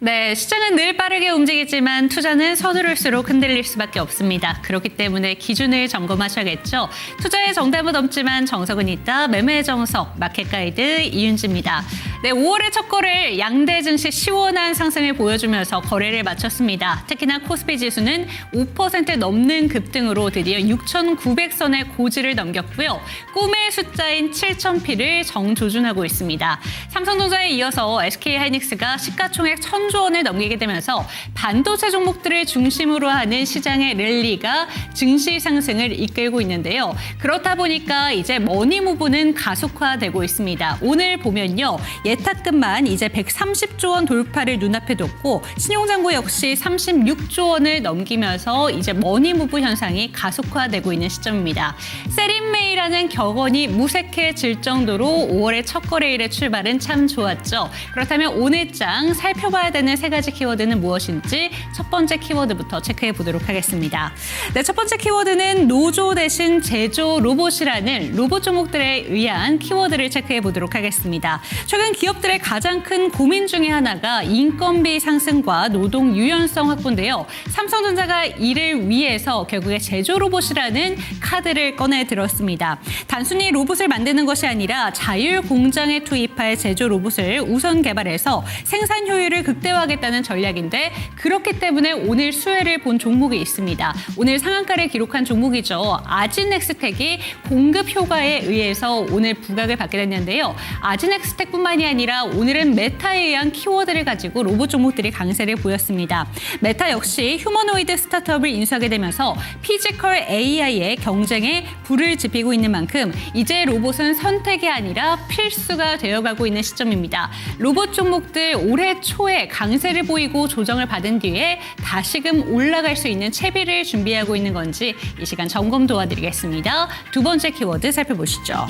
네, 시장은 늘 빠르게 움직이지만 투자는 서두를수록 흔들릴 수밖에 없습니다. 그렇기 때문에 기준을 점검하셔야겠죠. 투자의 정답은 없지만 정석은 있다. 매매의 정석, 마켓 가이드 이윤지입니다. 네, 5월의 첫 거래를 양대 증시 시원한 상승을 보여주면서 거래를 마쳤습니다. 특히나 코스피 지수는 5% 넘는 급등으로 드디어 6,900선의 고지를 넘겼고요. 꿈의 숫자인 7,000피를 정조준하고 있습니다. 삼성전자에 이어서 SK하이닉스가 시가총액 1,000조 원을 넘기게 되면서 반도체 종목들을 중심으로 하는 시장의 랠리가 증시 상승을 이끌고 있는데요. 그렇다 보니까 이제 머니무브는 가속화되고 있습니다. 오늘 보면요. 예탁금만 이제 130조 원 돌파를 눈앞에 뒀고 신용잔고 역시 36조 원을 넘기면서 이제 머니무브 현상이 가속화되고 있는 시점입니다. 세린메이라는 격언이 무색해질 정도로 5월의 첫 거래일의 출발은 참 좋았죠. 그렇다면 오늘 장 살펴봐야 되는 세 가지 키워드는 무엇인지 첫 번째 키워드부터 체크해 보도록 하겠습니다. 네, 첫 번째 키워드는 노조 대신 제조 로봇이라는 로봇 종목들에 의한 키워드를 체크해 보도록 하겠습니다. 최근 기업들의 가장 큰 고민 중에 하나가 인건비 상승과 노동 유연성 확보인데요. 삼성전자가 이를 위해서 결국에 제조 로봇이라는 카드를 꺼내 들었습니다. 단순히 로봇을 만드는 것이 아니라 자율 공장에 투입할 제조 로봇을 우선 개발해서 생산 효율을 극대화하겠다는 전략인데 그렇기 때문에 오늘 수혜를 본 종목이 있습니다. 오늘 상한가를 기록한 종목이죠. 아진엑스텍이 공급 효과에 의해서 오늘 부각을 받게 됐는데요. 아진엑스텍뿐만이 아니라 오늘은 메타에 의한 키워드를 가지고 로봇 종목들이 강세를 보였습니다. 메타 역시 휴머노이드 스타트업을 인수하게 되면서 피지컬 AI의 경쟁에 불을 지피고 있는 만큼 이제 로봇은 선택이 아니라 필수가 되어가고 있는 시점입니다. 로봇 종목들 올해 초에 강세를 보이고 조정을 받은 뒤에 다시금 올라갈 수 있는 채비를 준비하고 있는 건지 이 시간 점검 도와드리겠습니다. 두 번째 키워드 살펴보시죠.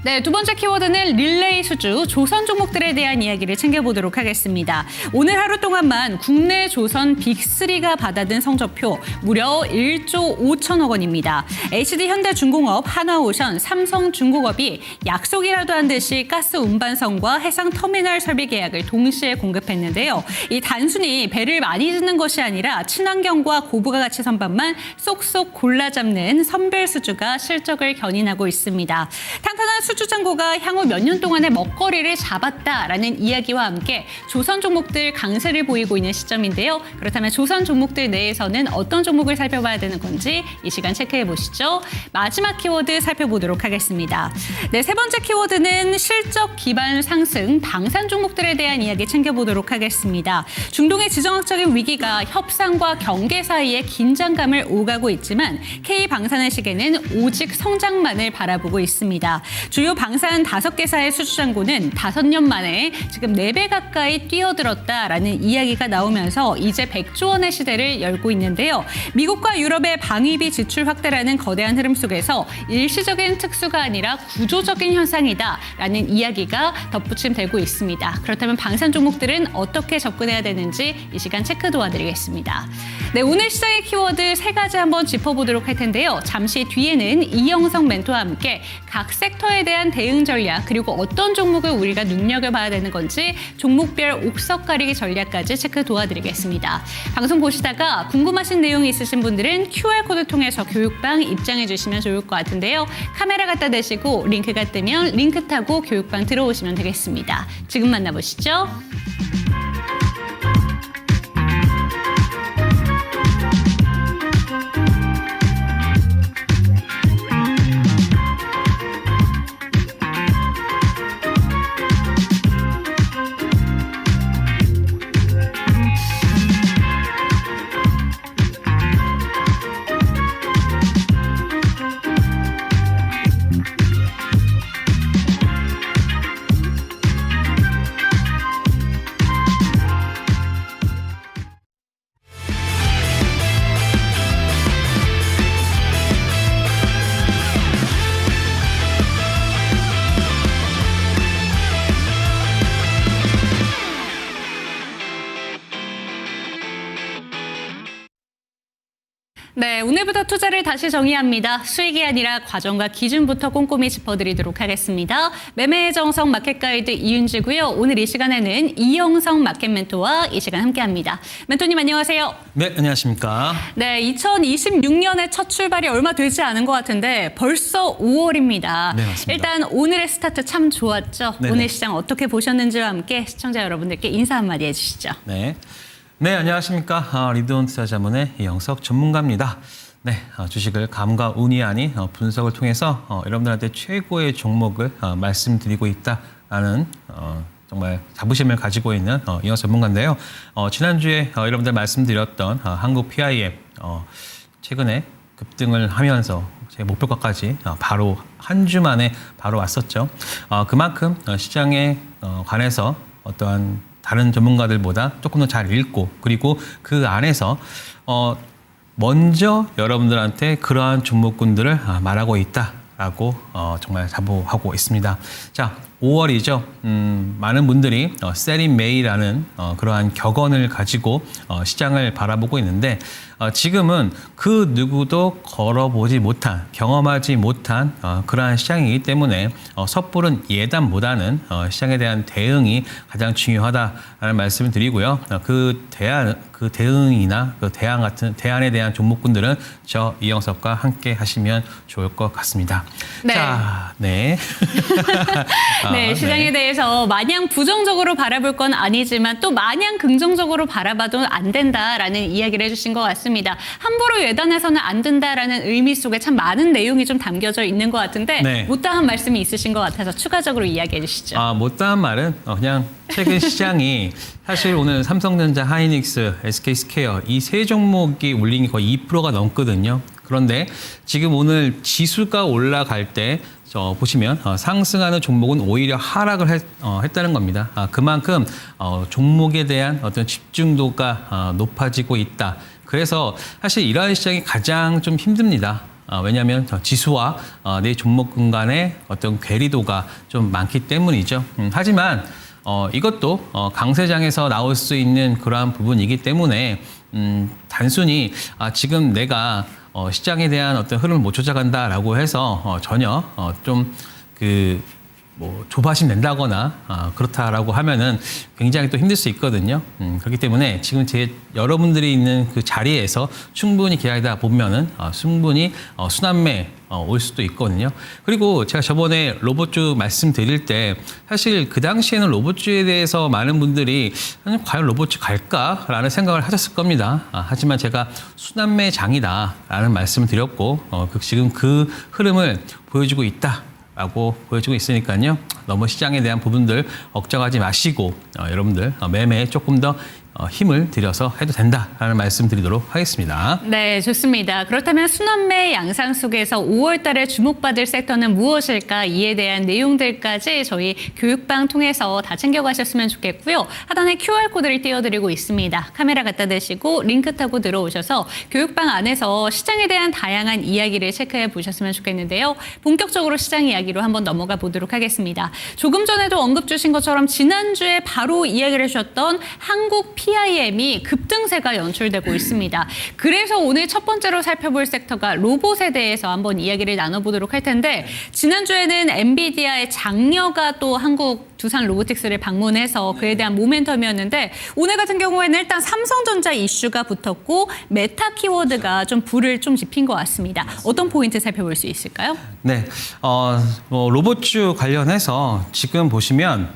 네, 두 번째 키워드는 릴레이 수주, 조선 종목들에 대한 이야기를 챙겨보도록 하겠습니다. 오늘 하루 동안만 국내 조선 빅3가 받아든 성적표 무려 1조 5천억 원입니다. HD현대중공업, 한화오션, 삼성중공업이 약속이라도 한 듯이 가스 운반선과 해상터미널 설비 계약을 동시에 공급했는데요. 이 단순히 배를 많이 짓는 것이 아니라 친환경과 고부가 가치 선반만 쏙쏙 골라잡는 선별 수주가 실적을 견인하고 있습니다. 탄탄한 수주 잔고가 향후 몇 년 동안의 먹거리를 잡았다라는 이야기와 함께 조선 종목들 강세를 보이고 있는 시점인데요. 그렇다면 조선 종목들 내에서는 어떤 종목을 살펴봐야 되는 건지 이 시간 체크해 보시죠. 마지막 키워드 살펴보도록 하겠습니다. 네, 세 번째 키워드는 실적 기반 상승, 방산 종목들에 대한 이야기 챙겨보도록 하겠습니다. 중동의 지정학적인 위기가 협상과 경계 사이에 긴장감을 오가고 있지만 K방산의 시계는 오직 성장만을 바라보고 있습니다. 주요 방산 5개사의 수주잔고는 5년 만에 지금 4배 가까이 뛰어들었다라는 이야기가 나오면서 이제 100조 원의 시대를 열고 있는데요. 미국과 유럽의 방위비 지출 확대라는 거대한 흐름 속에서 일시적인 특수가 아니라 구조적인 현상이다라는 이야기가 덧붙임되고 있습니다. 그렇다면 방산 종목들은 어떻게 접근해야 되는지 이 시간 체크 도와드리겠습니다. 네, 오늘 시장의 키워드 3가지 한번 짚어보도록 할 텐데요. 잠시 뒤에는 이영석 멘토와 함께 각 섹터에 대한 대응 전략 그리고 어떤 종목을 우리가 눈여겨봐야 되는 건지 종목별 옥석 가리기 전략까지 체크 도와드리겠습니다. 방송 보시다가 궁금하신 내용이 있으신 분들은 QR코드 통해서 교육방 입장해 주시면 좋을 것 같은데요. 카메라 갖다 대시고 링크가 뜨면 링크 타고 교육방 들어오시면 되겠습니다. 지금 만나보시죠. 네, 오늘부터 투자를 다시 정의합니다. 수익이 아니라 과정과 기준부터 꼼꼼히 짚어드리도록 하겠습니다. 매매의 정석 마켓 가이드 이윤지고요. 오늘 이 시간에는 이영성 마켓 멘토와 이 시간 함께합니다. 멘토님 안녕하세요. 네, 안녕하십니까. 네, 2026년의 첫 출발이 얼마 되지 않은 것 같은데 벌써 5월입니다. 네, 맞습니다. 일단 오늘의 스타트 참 좋았죠. 네네. 오늘 시장 어떻게 보셨는지와 함께 시청자 여러분들께 인사 한마디 해주시죠. 네. 네, 안녕하십니까. 리드온 투자자문의 이영석 전문가입니다. 네, 주식을 감과 운이 아닌 분석을 통해서 여러분들한테 최고의 종목을 말씀드리고 있다라는 정말 자부심을 가지고 있는 이영석 전문가인데요. 지난주에 여러분들 말씀드렸던 한국 PIM 최근에 급등을 하면서 제 목표가까지 바로 한 주 만에 바로 왔었죠. 그만큼 시장에 관해서 어떠한 다른 전문가들보다 조금 더 잘 읽고 그리고 그 안에서 먼저 여러분들한테 그러한 종목군들을 말하고 있다라고 정말 자부하고 있습니다. 자, 5월이죠. 많은 분들이 셀인 메이라는 그러한 격언을 가지고 시장을 바라보고 있는데 지금은 그 누구도 걸어보지 못한, 경험하지 못한 그러한 시장이기 때문에 섣부른 예단보다는 시장에 대한 대응이 가장 중요하다라는 말씀을 드리고요. 그 대응이나 그 대안에 대한 종목군들은 저 이영석과 함께 하시면 좋을 것 같습니다. 네. 자, 네. 네, 시장에 대해서 마냥 부정적으로 바라볼 건 아니지만 또 마냥 긍정적으로 바라봐도 안 된다라는 이야기를 해주신 것 같습니다. 함부로 예단해서는 안 된다라는 의미 속에 참 많은 내용이 좀 담겨져 있는 것 같은데 네. 못다한 말씀이 있으신 것 같아서 추가적으로 이야기해 주시죠. 못다한 말은 그냥 최근 시장이 사실 오늘 삼성전자, 하이닉스, SK스퀘어 이 세 종목이 올린 게 거의 2%가 넘거든요. 그런데 지금 오늘 지수가 올라갈 때 보시면 상승하는 종목은 오히려 하락을 했다는 겁니다. 그만큼 종목에 대한 어떤 집중도가 높아지고 있다. 그래서 사실 이러한 시장이 가장 좀 힘듭니다. 왜냐하면 지수와 내 종목군 간의 어떤 괴리도가 좀 많기 때문이죠. 하지만 이것도 강세장에서 나올 수 있는 그러한 부분이기 때문에 단순히 지금 내가 시장에 대한 어떤 흐름을 못 쫓아간다라고 해서 전혀 조바심 낸다거나 그렇다라고 하면은 굉장히 또 힘들 수 있거든요. 그렇기 때문에 지금 여러분들이 있는 그 자리에서 충분히 기다리다 보면은 충분히 순환매 올 수도 있거든요. 그리고 제가 저번에 로봇주 말씀드릴 때 사실 그 당시에는 로봇주에 대해서 많은 분들이 과연 로봇주 갈까라는 생각을 하셨을 겁니다. 하지만 제가 순환매 장이다라는 말씀을 드렸고 지금 그 흐름을 보여주고 있다라고 보여주고 있으니까요. 너무 시장에 대한 부분들 걱정하지 마시고 여러분들 매매에 조금 더 힘을 들여서 해도 된다라는 말씀 드리도록 하겠습니다. 네, 좋습니다. 그렇다면 순환매 양상 속에서 5월 달에 주목받을 섹터는 무엇일까? 이에 대한 내용들까지 저희 교육방 통해서 다 챙겨가셨으면 좋겠고요. 하단에 QR코드를 띄워드리고 있습니다. 카메라 갖다 대시고 링크 타고 들어오셔서 교육방 안에서 시장에 대한 다양한 이야기를 체크해 보셨으면 좋겠는데요. 본격적으로 시장 이야기로 한번 넘어가 보도록 하겠습니다. 조금 전에도 언급 주신 것처럼 지난주에 바로 이야기를 해주셨던 한국 PIM이 급등세가 연출되고 있습니다. 그래서 오늘 첫 번째로 살펴볼 섹터가 로봇에 대해서 한번 이야기를 나눠보도록 할 텐데 지난주에는 엔비디아의 장녀가 또 한국 두산 로보틱스를 방문해서 그에 대한 모멘텀이었는데 오늘 같은 경우에는 일단 삼성전자 이슈가 붙었고 메타 키워드가 좀 불을 좀 지핀 것 같습니다. 어떤 포인트 살펴볼 수 있을까요? 네, 로봇주 관련해서 지금 보시면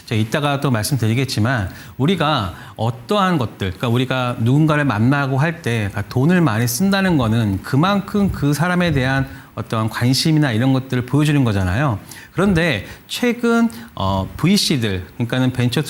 제가 이따가 또 말씀드리겠지만 우리가 어떠한 것들, 그러니까 우리가 누군가를 만나고 할 때 돈을 많이 쓴다는 거는 그만큼 그 사람에 대한 어떤 관심이나 이런 것들을 보여주는 거잖아요. 그런데 최근 VC들, 그러니까는 벤처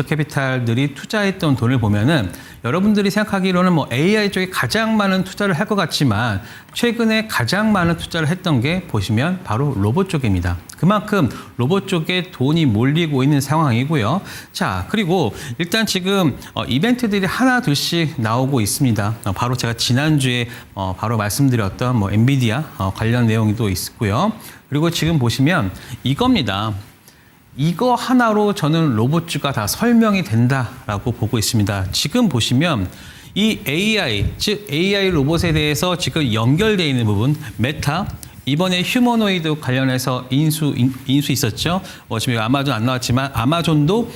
캐피탈들이 투자했던 돈을 보면은 여러분들이 생각하기로는 AI 쪽에 가장 많은 투자를 할 것 같지만 최근에 가장 많은 투자를 했던 게 보시면 바로 로봇 쪽입니다. 그만큼 로봇 쪽에 돈이 몰리고 있는 상황이고요. 자, 그리고 일단 지금 이벤트들이 하나 둘씩 나오고 있습니다. 바로 제가 지난주에 바로 말씀드렸던 엔비디아 관련 내용도 있고요. 그리고 지금 보시면 이겁니다. 이거 하나로 저는 로봇주가 다 설명이 된다라고 보고 있습니다. 지금 보시면 이 AI, 즉 AI 로봇에 대해서 지금 연결되어 있는 부분, 메타, 이번에 휴머노이드 관련해서 인수 있었죠. 지금 아마존 안 나왔지만 아마존도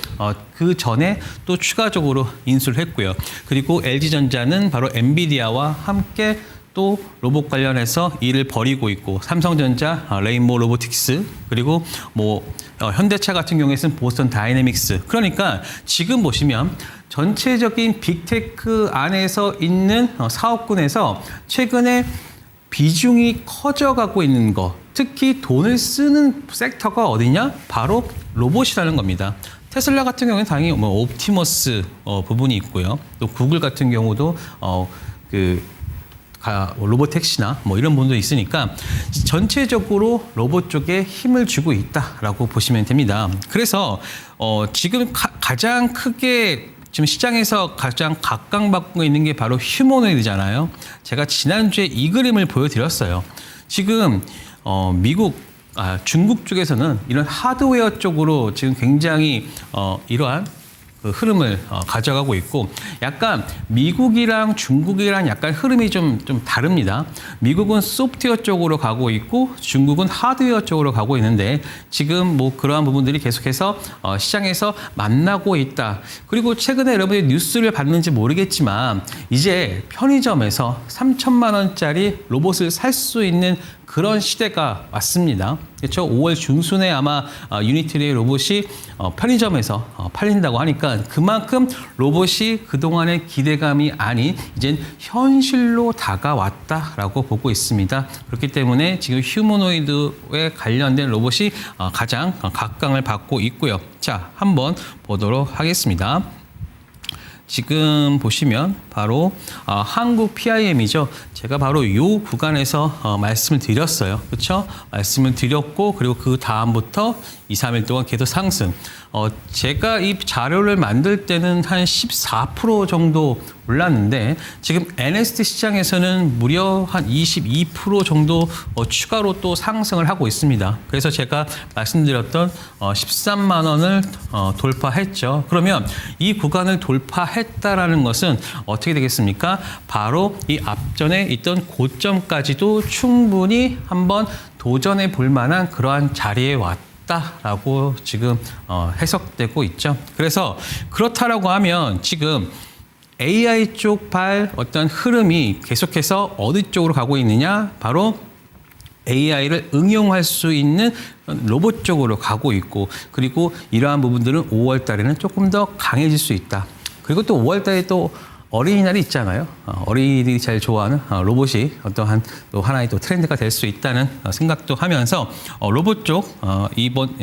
그 전에 또 추가적으로 인수를 했고요. 그리고 LG전자는 바로 엔비디아와 함께 또 로봇 관련해서 일을 벌이고 있고, 삼성전자, 레인보우 로보틱스, 그리고 현대차 같은 경우에는 보스턴 다이내믹스. 그러니까 지금 보시면 전체적인 빅테크 안에서 있는 사업군에서 최근에 비중이 커져가고 있는 거, 특히 돈을 쓰는 섹터가 어디냐? 바로 로봇이라는 겁니다. 테슬라 같은 경우는 당연히 옵티머스 부분이 있고요. 또 구글 같은 경우도 로봇 택시나 이런 부분도 있으니까 전체적으로 로봇 쪽에 힘을 주고 있다라고 보시면 됩니다. 그래서 지금 가장 크게 지금 시장에서 가장 각광받고 있는 게 바로 휴머노이드잖아요. 제가 지난주에 이 그림을 보여드렸어요. 지금 중국 쪽에서는 이런 하드웨어 쪽으로 지금 굉장히 이러한 그 흐름을 가져가고 있고, 약간 미국이랑 중국이랑 약간 흐름이 좀 다릅니다. 미국은 소프트웨어 쪽으로 가고 있고 중국은 하드웨어 쪽으로 가고 있는데, 지금 그러한 부분들이 계속해서 시장에서 만나고 있다. 그리고 최근에 여러분이 뉴스를 봤는지 모르겠지만 이제 편의점에서 3천만 원짜리 로봇을 살 수 있는 그런 시대가 왔습니다. 그렇죠? 5월 중순에 아마 유니티의 로봇이 편의점에서 팔린다고 하니까 그만큼 로봇이 그동안의 기대감이 아닌 이젠 현실로 다가왔다라고 보고 있습니다. 그렇기 때문에 지금 휴머노이드에 관련된 로봇이 가장 각광을 받고 있고요. 자, 한번 보도록 하겠습니다. 지금 보시면 바로 한국 PIM이죠. 제가 바로 이 구간에서 말씀을 드렸어요. 그렇죠? 말씀을 드렸고, 그리고 그 다음부터 2, 3일 동안 계속 상승. 제가 이 자료를 만들 때는 한 14% 정도 올랐는데 지금 NST 시장에서는 무려 한 22% 정도 추가로 또 상승을 하고 있습니다. 그래서 제가 말씀드렸던 13만 원을 돌파했죠. 그러면 이 구간을 돌파했다라는 것은 어떻게 되겠습니까? 바로 이 앞전에 있던 고점까지도 충분히 한번 도전해 볼 만한 그러한 자리에 왔다라고 지금 해석되고 있죠. 그래서 그렇다라고 하면 지금 AI 쪽 어떤 흐름이 계속해서 어디 쪽으로 가고 있느냐? 바로 AI를 응용할 수 있는 로봇 쪽으로 가고 있고, 그리고 이러한 부분들은 5월 달에는 조금 더 강해질 수 있다. 그리고 또 5월 달에 또 어린이날이 있잖아요. 어린이들이 제일 좋아하는 로봇이 어떠한 또 하나의 또 트렌드가 될 수 있다는 생각도 하면서 로봇 쪽 이번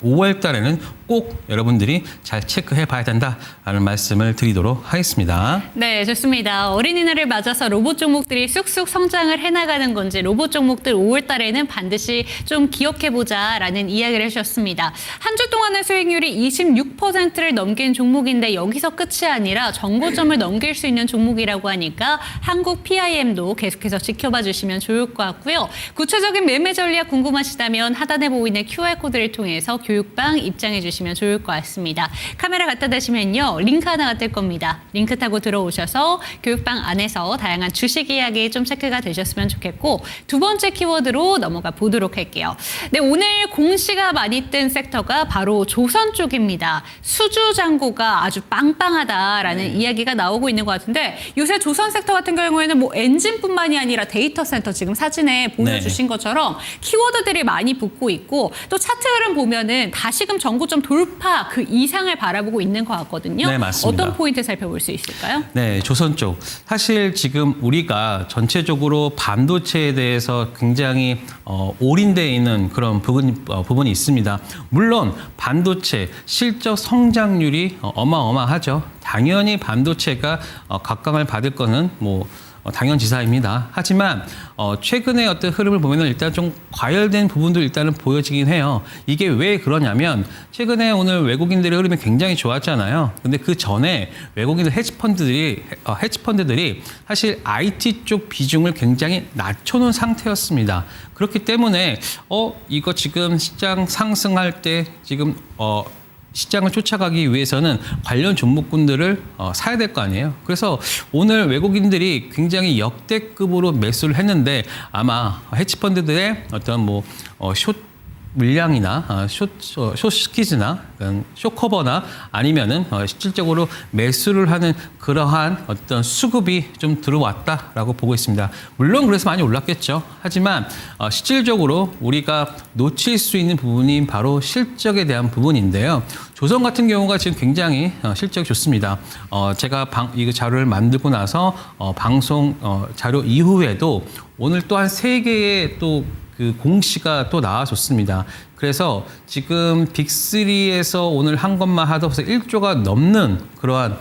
5월 달에는 꼭 여러분들이 잘 체크해 봐야 된다라는 말씀을 드리도록 하겠습니다. 네, 좋습니다. 어린이날을 맞아서 로봇 종목들이 쑥쑥 성장을 해나가는 건지, 로봇 종목들 5월 달에는 반드시 좀 기억해보자라는 이야기를 해주셨습니다. 한 주 동안의 수익률이 26%를 넘긴 종목인데 여기서 끝이 아니라 정고점을 넘길 수 있는 종목이라고 하니까 한국 PIM도 계속해서 지켜봐 주시면 좋을 것 같고요. 구체적인 매매 전략 궁금하시다면 하단에 보이는 QR코드를 통해서 교육방 입장해 주시면 좋을 것 같습니다. 카메라 갖다 대시면요, 링크 하나가 뜰 겁니다. 링크 타고 들어오셔서 교육방 안에서 다양한 주식 이야기 좀 체크가 되셨으면 좋겠고, 두 번째 키워드로 넘어가 보도록 할게요. 네, 오늘 공시가 많이 뜬 섹터가 바로 조선 쪽입니다. 수주 잔고가 아주 빵빵하다라는 이야기가 나오고 있는 것 같은데, 요새 조선 섹터 같은 경우에는 엔진뿐만이 아니라 데이터 센터, 지금 사진에 보여주신 것처럼 키워드들이 많이 붙고 있고, 또 차트 흐름 보면은 다시금 전고점 돌파 그 이상을 바라보고 있는 것 같거든요. 네, 맞습니다. 어떤 포인트 살펴볼 수 있을까요? 네, 조선 쪽. 사실 지금 우리가 전체적으로 반도체에 대해서 굉장히 올인되어 있는 그런 부분이 있습니다. 물론 반도체 실적 성장률이 어마어마하죠. 당연히 반도체가 각광을 받을 거는 당연지사입니다. 하지만 최근에 어떤 흐름을 보면은 일단 좀 과열된 부분도 일단은 보여지긴 해요. 이게 왜 그러냐면 최근에 오늘 외국인들의 흐름이 굉장히 좋았잖아요. 근데 그 전에 외국인들 헤지펀드들이 사실 IT 쪽 비중을 굉장히 낮춰놓은 상태였습니다. 그렇기 때문에 이거 지금 시장 상승할 때 지금 시장을 쫓아가기 위해서는 관련 종목군들을 사야 될 거 아니에요. 그래서 오늘 외국인들이 굉장히 역대급으로 매수를 했는데 아마 헤지펀드들의 어떤 숏 물량이나 숏스키즈나 숏커버나 아니면은 실질적으로 매수를 하는 그러한 어떤 수급이 좀 들어왔다라고 보고 있습니다. 물론 그래서 많이 올랐겠죠. 하지만 실질적으로 우리가 놓칠 수 있는 부분이 바로 실적에 대한 부분인데요. 조선 같은 경우가 지금 굉장히 실적이 좋습니다. 제가 이 자료를 만들고 나서 방송 자료 이후에도 오늘 또 한 3개의 또 그 공시가 또 나와줬습니다. 그래서 지금 빅3에서 오늘 한 것만 하도 벌써 1조가 넘는 그러한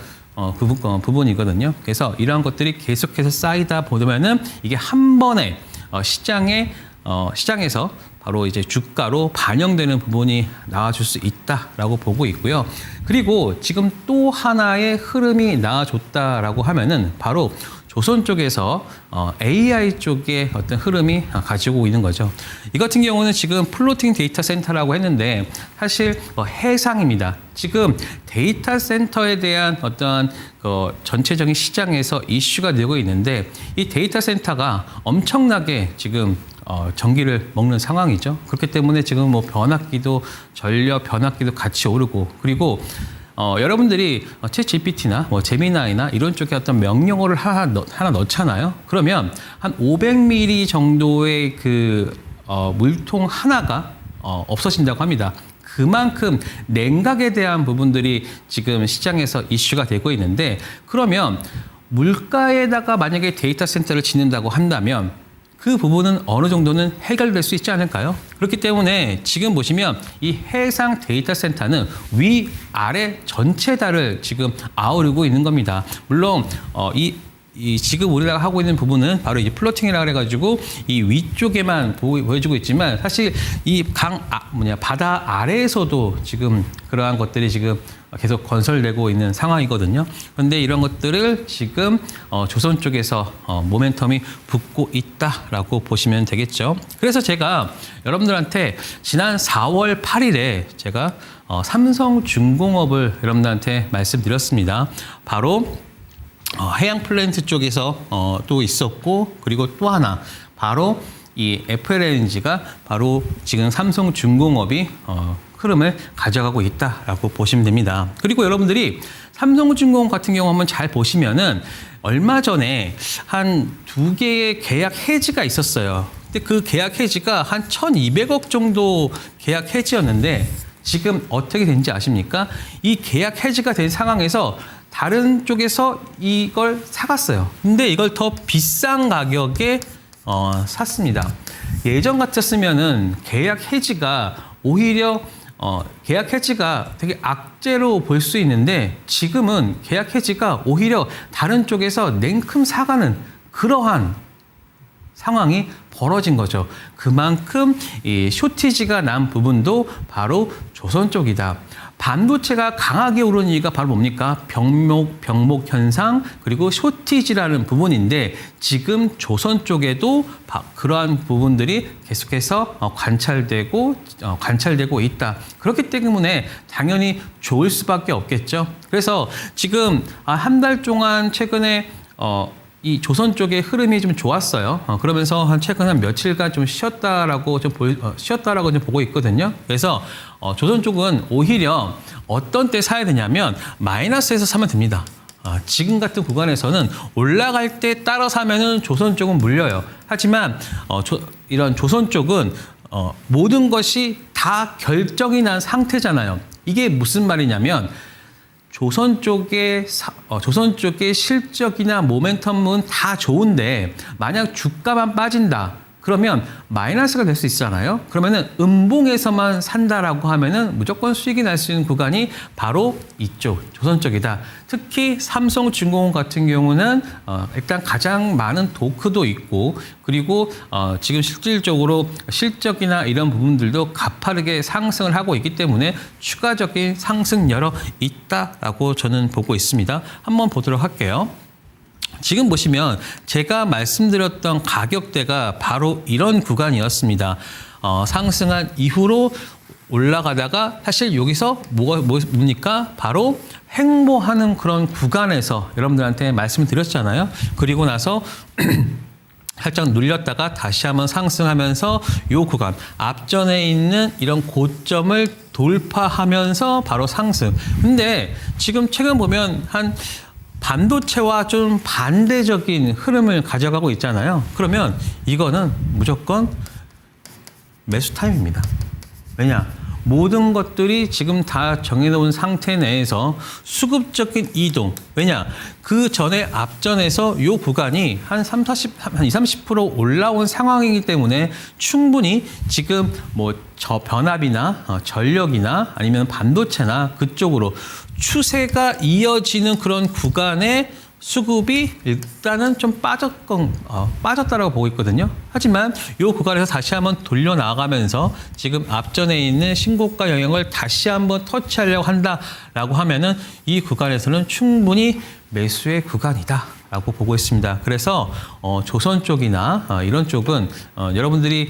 부분이거든요. 그래서 이러한 것들이 계속해서 쌓이다 보면은 이게 한 번에 시장에서 바로 이제 주가로 반영되는 부분이 나와줄 수 있다라고 보고 있고요. 그리고 지금 또 하나의 흐름이 나와줬다라고 하면은 바로 조선 쪽에서 AI 쪽의 어떤 흐름이 가지고 있는 거죠. 이 같은 경우는 지금 플로팅 데이터 센터라고 했는데 사실 해상입니다. 지금 데이터 센터에 대한 어떤 전체적인 시장에서 이슈가 되고 있는데 이 데이터 센터가 엄청나게 지금 전기를 먹는 상황이죠. 그렇기 때문에 지금 변압기도 전력 변압기도 같이 오르고 그리고 여러분들이 챗 GPT나 제미나이나 이런 쪽에 어떤 명령어를 하나 넣잖아요. 그러면 한 500ml 정도의 그 물통 하나가 없어진다고 합니다. 그만큼 냉각에 대한 부분들이 지금 시장에서 이슈가 되고 있는데 그러면 물가에다가 만약에 데이터 센터를 짓는다고 한다면 그 부분은 어느 정도는 해결될 수 있지 않을까요? 그렇기 때문에 지금 보시면 이 해상 데이터 센터는 위, 아래 전체 다를 지금 아우르고 있는 겁니다. 물론 지금 우리가 하고 있는 부분은 바로 이 플로팅이라고 해가지고 이 위쪽에만 보여주고 있지만 사실 이 바다 아래에서도 지금 그러한 것들이 지금 계속 건설되고 있는 상황이거든요. 그런데 이런 것들을 지금 조선 쪽에서 모멘텀이 붙고 있다라고 보시면 되겠죠. 그래서 제가 여러분들한테 지난 4월 8일에 제가 삼성중공업을 여러분들한테 말씀드렸습니다. 바로 해양 플랜트 쪽에서 또 있었고 그리고 또 하나 바로 이 FLNG가 바로 지금 삼성중공업이 흐름을 가져가고 있다라고 보시면 됩니다. 그리고 여러분들이 삼성중공업 같은 경우 한번 잘 보시면은 얼마 전에 한 2개의 계약 해지가 있었어요. 근데 그 계약 해지가 한 1,200억 정도 계약 해지였는데 지금 어떻게 된지 아십니까? 이 계약 해지가 된 상황에서 다른 쪽에서 이걸 사갔어요. 근데 이걸 더 비싼 가격에 샀습니다. 예전 같았으면은 계약 해지가 오히려 계약 해지가 되게 악재로 볼 수 있는데 지금은 계약 해지가 오히려 다른 쪽에서 냉큼 사가는 그러한 상황이 벌어진 거죠. 그만큼 이 쇼티지가 난 부분도 바로 조선 쪽이다. 반도체가 강하게 오르는 이유가 바로 뭡니까? 병목 현상 그리고 쇼티지라는 부분인데 지금 조선 쪽에도 그러한 부분들이 계속해서 관찰되고 있다. 그렇기 때문에 당연히 좋을 수밖에 없겠죠. 그래서 지금 한 달 동안 최근에 이 조선 쪽의 흐름이 좀 좋았어요. 그러면서 최근 한 며칠간 좀 쉬었다라고 좀 보고 있거든요. 그래서 조선 쪽은 오히려 어떤 때 사야 되냐면 마이너스에서 사면 됩니다. 지금 같은 구간에서는 올라갈 때 따라 사면은 조선 쪽은 물려요. 하지만 이런 조선 쪽은 모든 것이 다 결정이 난 상태잖아요. 이게 무슨 말이냐면 조선 쪽의 실적이나 모멘텀은 다 좋은데 만약 주가만 빠진다. 그러면 마이너스가 될 수 있잖아요. 그러면은 음봉에서만 산다라고 하면은 무조건 수익이 날 수 있는 구간이 바로 이쪽 조선 쪽이다. 특히 삼성중공업 같은 경우는 일단 가장 많은 토크도 있고 그리고 지금 실질적으로 실적이나 이런 부분들도 가파르게 상승을 하고 있기 때문에 추가적인 상승열이 있다라고 저는 보고 있습니다. 한번 보도록 할게요. 지금 보시면 제가 말씀드렸던 가격대가 바로 이런 구간이었습니다. 상승한 이후로 올라가다가 사실 여기서 뭡니까? 바로 횡보하는 그런 구간에서 여러분들한테 말씀을 드렸잖아요. 그리고 나서 살짝 눌렸다가 다시 한번 상승하면서 이 구간 앞전에 있는 이런 고점을 돌파하면서 바로 상승. 근데 지금 최근 보면 한 반도체와 좀 반대적인 흐름을 가져가고 있잖아요. 그러면 이거는 무조건 매수 타임입니다. 왜냐? 모든 것들이 지금 다 정해놓은 상태 내에서 수급적인 이동. 왜냐? 그 전에 앞전에서 이 구간이 한 20-30% 올라온 상황이기 때문에 충분히 지금 뭐 변압이나 전력이나 아니면 반도체나 그쪽으로 추세가 이어지는 그런 구간에 수급이 일단은 좀 빠졌다라고 보고 있거든요. 하지만 이 구간에서 다시 한번 돌려 나가면서 지금 앞전에 있는 신고가 영역을 다시 한번 터치하려고 한다라고 하면은 이 구간에서는 충분히 매수의 구간이다라고 보고 있습니다. 그래서 조선 쪽이나 이런 쪽은 여러분들이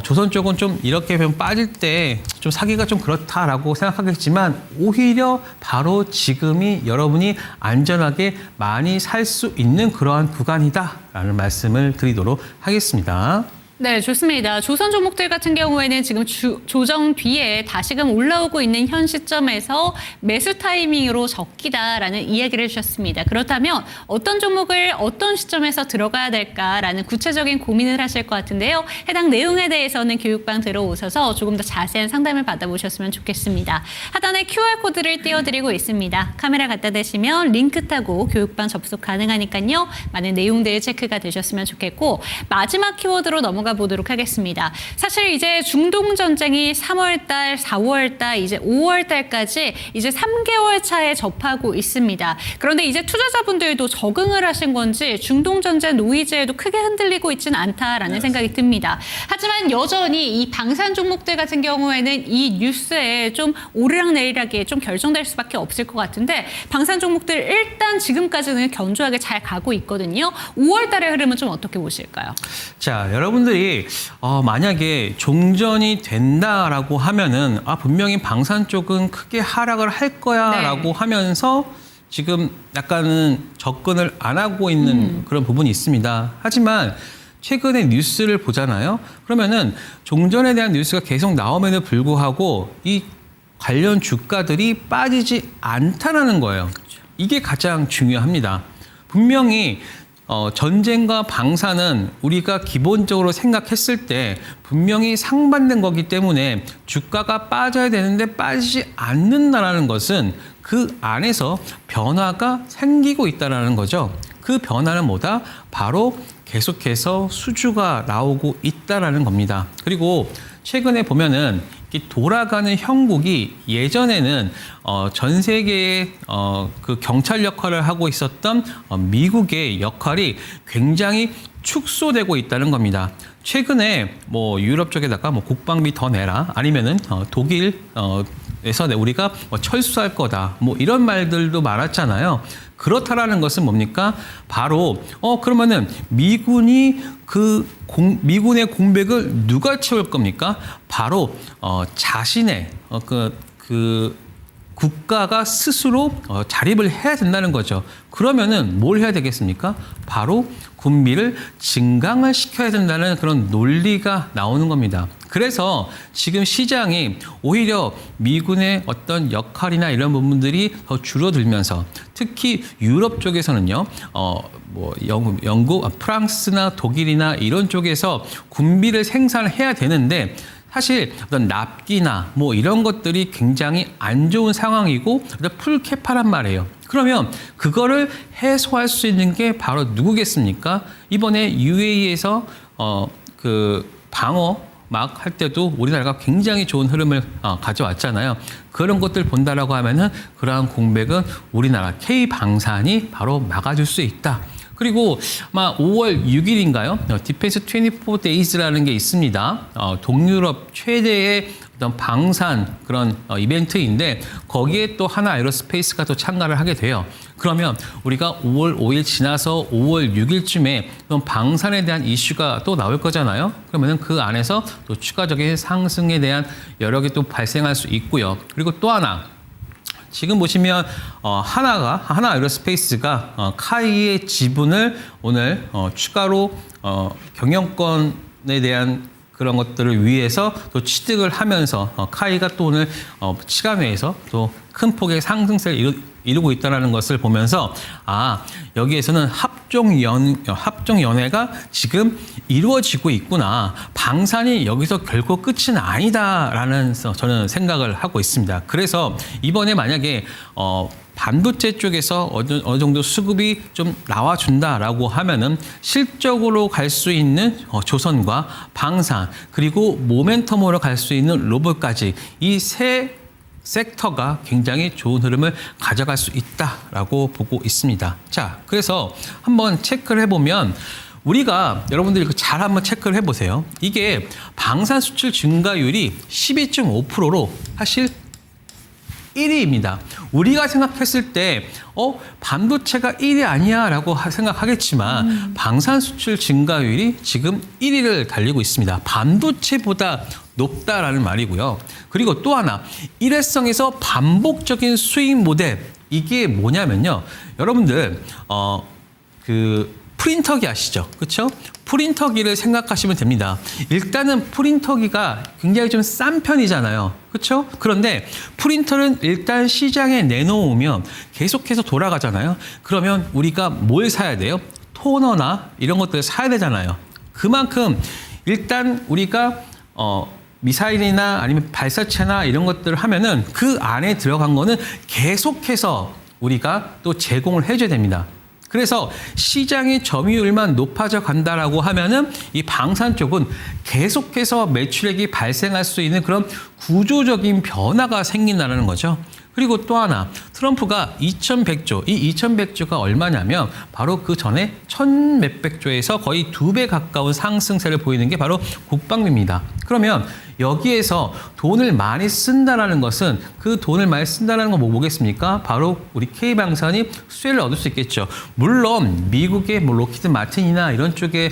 조선 쪽은 좀 이렇게 보면 빠질 때 좀 사기가 좀 그렇다라고 생각하겠지만 오히려 바로 지금이 여러분이 안전하게 많이 살 수 있는 그러한 구간이다라는 말씀을 드리도록 하겠습니다. 네, 좋습니다. 조선 종목들 같은 경우에는 지금 조정 뒤에 다시금 올라오고 있는 현 시점에서 매수 타이밍으로 적기다라는 이야기를 해주셨습니다. 그렇다면 어떤 종목을 어떤 시점에서 들어가야 될까라는 구체적인 고민을 하실 것 같은데요. 해당 내용에 대해서는 교육방 들어오셔서 조금 더 자세한 상담을 받아보셨으면 좋겠습니다. 하단에 QR코드를 띄워드리고 있습니다. 카메라 갖다 대시면 링크 타고 교육방 접속 가능하니까요. 많은 내용들 체크가 되셨으면 좋겠고 마지막 키워드로 넘어가 보도록 하겠습니다. 사실 이제 중동 전쟁이 3월달, 4월달, 이제 5월달까지 이제 3개월 차에 접하고 있습니다. 그런데 이제 투자자분들도 적응을 하신 건지 중동 전쟁 노이즈에도 크게 흔들리고 있지는 않다라는 생각이 듭니다. 하지만 여전히 이 방산 종목들 같은 경우에는 이 뉴스에 좀 오르락내리락이 좀 결정될 수밖에 없을 것 같은데 방산 종목들 일단 지금까지는 견조하게 잘 가고 있거든요. 5월달의 흐름은 좀 어떻게 보실까요? 자, 여러분들이 만약에 종전이 된다라고 하면은 분명히 방산 쪽은 크게 하락을 할 거야라고 네. 하면서 지금 약간은 접근을 안 하고 있는 그런 부분이 있습니다. 하지만 최근에 뉴스를 보잖아요. 그러면은 종전에 대한 뉴스가 계속 나옴에도 불구하고 이 관련 주가들이 빠지지 않다라는 거예요. 이게 가장 중요합니다. 분명히 전쟁과 방사는 우리가 기본적으로 생각했을 때 분명히 상반된 거기 때문에 주가가 빠져야 되는데 빠지지 않는다라는 것은 그 안에서 변화가 생기고 있다는 거죠. 그 변화는 뭐다? 바로 계속해서 수주가 나오고 있다는 겁니다. 그리고 최근에 보면은 이 돌아가는 형국이 예전에는 전 세계의 그 경찰 역할을 하고 있었던 미국의 역할이 굉장히 축소되고 있다는 겁니다. 최근에 뭐 유럽 쪽에다가 뭐 국방비 더 내라 아니면은 독일에서 우리가 뭐 철수할 거다 뭐 이런 말들도 많았잖아요. 그렇다라는 것은 뭡니까? 바로 그러면은 미군이 미군의 공백을 누가 채울 겁니까? 바로 자신의 그 국가가 스스로 자립을 해야 된다는 거죠. 그러면은 뭘 해야 되겠습니까? 바로 군비를 증강을 시켜야 된다는 그런 논리가 나오는 겁니다. 그래서 지금 시장이 오히려 미군의 어떤 역할이나 이런 부분들이 더 줄어들면서 특히 유럽 쪽에서는요, 뭐 영국, 프랑스나 독일이나 이런 쪽에서 군비를 생산해야 되는데 사실 어떤 납기나 뭐 이런 것들이 굉장히 안 좋은 상황이고 풀캐파란 말이에요. 그러면 그거를 해소할 수 있는 게 바로 누구겠습니까? 이번에 UAE에서 그 방어 막 할 때도 우리나라가 굉장히 좋은 흐름을 가져왔잖아요. 그런 것들 본다라고 하면은 그러한 공백은 우리나라 K방산이 바로 막아줄 수 있다. 그리고 아마 5월 6일인가요? 디펜스 24 데이즈라는 게 있습니다. 동유럽 최대의 어떤 방산 그런 이벤트인데 거기에 또 하나 에어로스페이스가 또 참가를 하게 돼요. 그러면 우리가 5월 5일 지나서 5월 6일쯤에 또 방산에 대한 이슈가 또 나올 거잖아요. 그러면은 그 안에서 또 추가적인 상승에 대한 여력이 또 발생할 수 있고요. 그리고 또 하나 지금 보시면 하나 에어로스페이스가 카이의 지분을 오늘 추가로 경영권에 대한 그런 것들을 위해서 또 취득을 하면서 카이가 또 오늘 시간 외에서 또 큰 폭의 상승세를 이루고 있다는 것을 보면서 여기에서는 합종연회가 지금 이루어지고 있구나. 방산이 여기서 결코 끝은 아니다라는 저는 생각을 하고 있습니다. 그래서 이번에 만약에 반도체 쪽에서 어느 정도 수급이 좀 나와준다라고 하면은 실적으로 갈 수 있는 조선과 방산 그리고 모멘텀으로 갈 수 있는 로봇까지 이 세 섹터가 굉장히 좋은 흐름을 가져갈 수 있다라고 보고 있습니다. 자, 그래서 한번 체크를 해보면 우리가 여러분들이 잘 한번 체크를 해보세요. 이게 방산 수출 증가율이 12.5%로 사실 1위입니다. 우리가 생각했을 때 반도체가 1위 아니야 라고 생각하겠지만 방산 수출 증가율이 지금 1위를 달리고 있습니다. 반도체보다 높다라는 말이고요. 그리고 또 하나 일회성에서 반복적인 수익 모델 이게 뭐냐면요. 여러분들 프린터기 아시죠? 그렇죠? 프린터기를 생각하시면 됩니다. 일단은 프린터기가 굉장히 좀 싼 편이잖아요. 그렇죠? 그런데 프린터는 일단 시장에 내놓으면 계속해서 돌아가잖아요. 그러면 우리가 뭘 사야 돼요? 토너나 이런 것들을 사야 되잖아요. 그만큼 일단 우리가 미사일이나 아니면 발사체나 이런 것들을 하면은 그 안에 들어간 거는 계속해서 우리가 또 제공을 해줘야 됩니다. 그래서 시장의 점유율만 높아져 간다라고 하면은 이 방산 쪽은 계속해서 매출액이 발생할 수 있는 그런 구조적인 변화가 생긴다는 거죠. 그리고 또 하나 트럼프가 2100조, 이 2100조가 얼마냐면 바로 그 전에 1000몇백조에서 거의 2배 가까운 상승세를 보이는 게 바로 국방비입니다. 그러면 여기에서 돈을 많이 쓴다라는 것은 그 돈을 많이 쓴다라는 건 뭐겠습니까? 바로 우리 K방산이 수혜를 얻을 수 있겠죠. 물론 미국의 로키드 마틴이나 이런 쪽에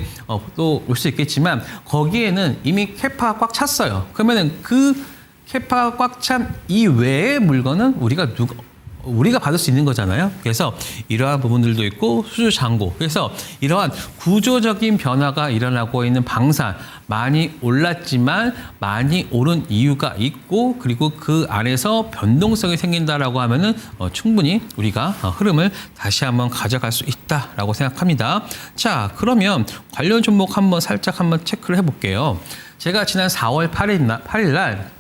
또 올 수 있겠지만 거기에는 이미 캐파가 꽉 찼어요. 그러면은 그 캐파가 꽉 찬 이외의 물건은 우리가 받을 수 있는 거잖아요. 그래서 이러한 부분들도 있고 수주 잔고. 그래서 이러한 구조적인 변화가 일어나고 있는 방산 많이 올랐지만 많이 오른 이유가 있고 그리고 그 안에서 변동성이 생긴다라고 하면은 충분히 우리가 흐름을 다시 한번 가져갈 수 있다라고 생각합니다. 자, 그러면 관련 종목 살짝 체크를 해볼게요. 제가 지난 4월 8일 날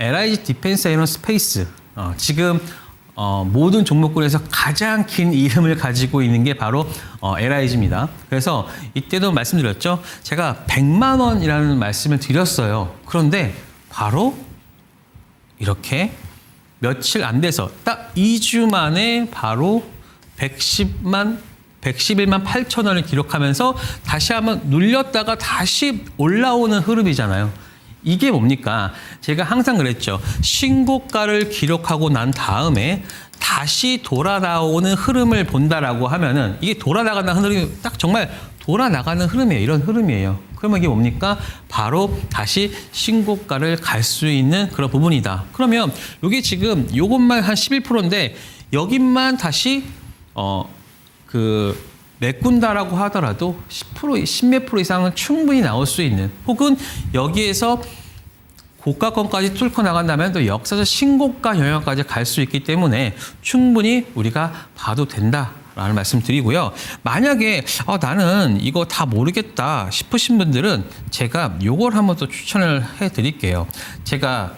LIG 디펜스 에어로스페이스 지금 모든 종목군에서 가장 긴 이름을 가지고 있는 게 바로 LIG입니다. 그래서 이때도 말씀드렸죠. 제가 100만 원이라는 말씀을 드렸어요. 그런데 바로 이렇게 며칠 안 돼서 딱 2주 만에 바로 111만 8천 원을 기록하면서 다시 한번 눌렸다가 다시 올라오는 흐름이잖아요. 이게 뭡니까? 제가 항상 그랬죠. 신고가를 기록하고 난 다음에 다시 돌아나오는 흐름을 본다라고 하면은 이게 돌아나가는 흐름이 딱 정말 돌아나가는 흐름이에요. 이런 흐름이에요. 그러면 이게 뭡니까? 바로 다시 신고가를 갈 수 있는 그런 부분이다. 그러면 이게 지금 요것만 한 11%인데 여기만 다시 메꾼다라고 하더라도 10몇 프로 이상은 충분히 나올 수 있는 혹은 여기에서 고가권까지 뚫고 나간다면 또 역사적 신고가 영역까지 갈 수 있기 때문에 충분히 우리가 봐도 된다라는 말씀 드리고요. 만약에 나는 이거 다 모르겠다 싶으신 분들은 제가 요걸 한번 또 추천을 해드릴게요. 제가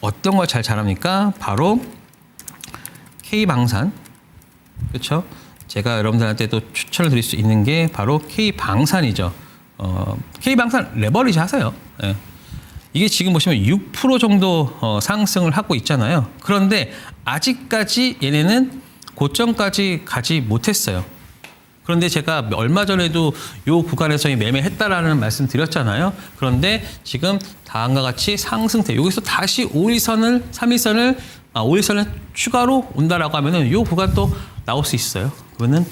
어떤 걸 잘 잘합니까? 바로 K방산, 그렇죠? 제가 여러분들한테 또 추천을 드릴 수 있는 게 바로 K방산이죠. K방산 레버리지 하세요. 네. 이게 지금 보시면 6% 정도 상승을 하고 있잖아요. 그런데 아직까지 얘네는 고점까지 가지 못했어요. 그런데 제가 얼마 전에도 요 구간에서 매매했다라는 말씀 드렸잖아요. 그런데 지금 다음과 같이 상승세, 여기서 다시 5일선을, 3일선을, 5일선을 추가로 온다라고 하면은 요 구간 또 나올 수 있어요. 그거는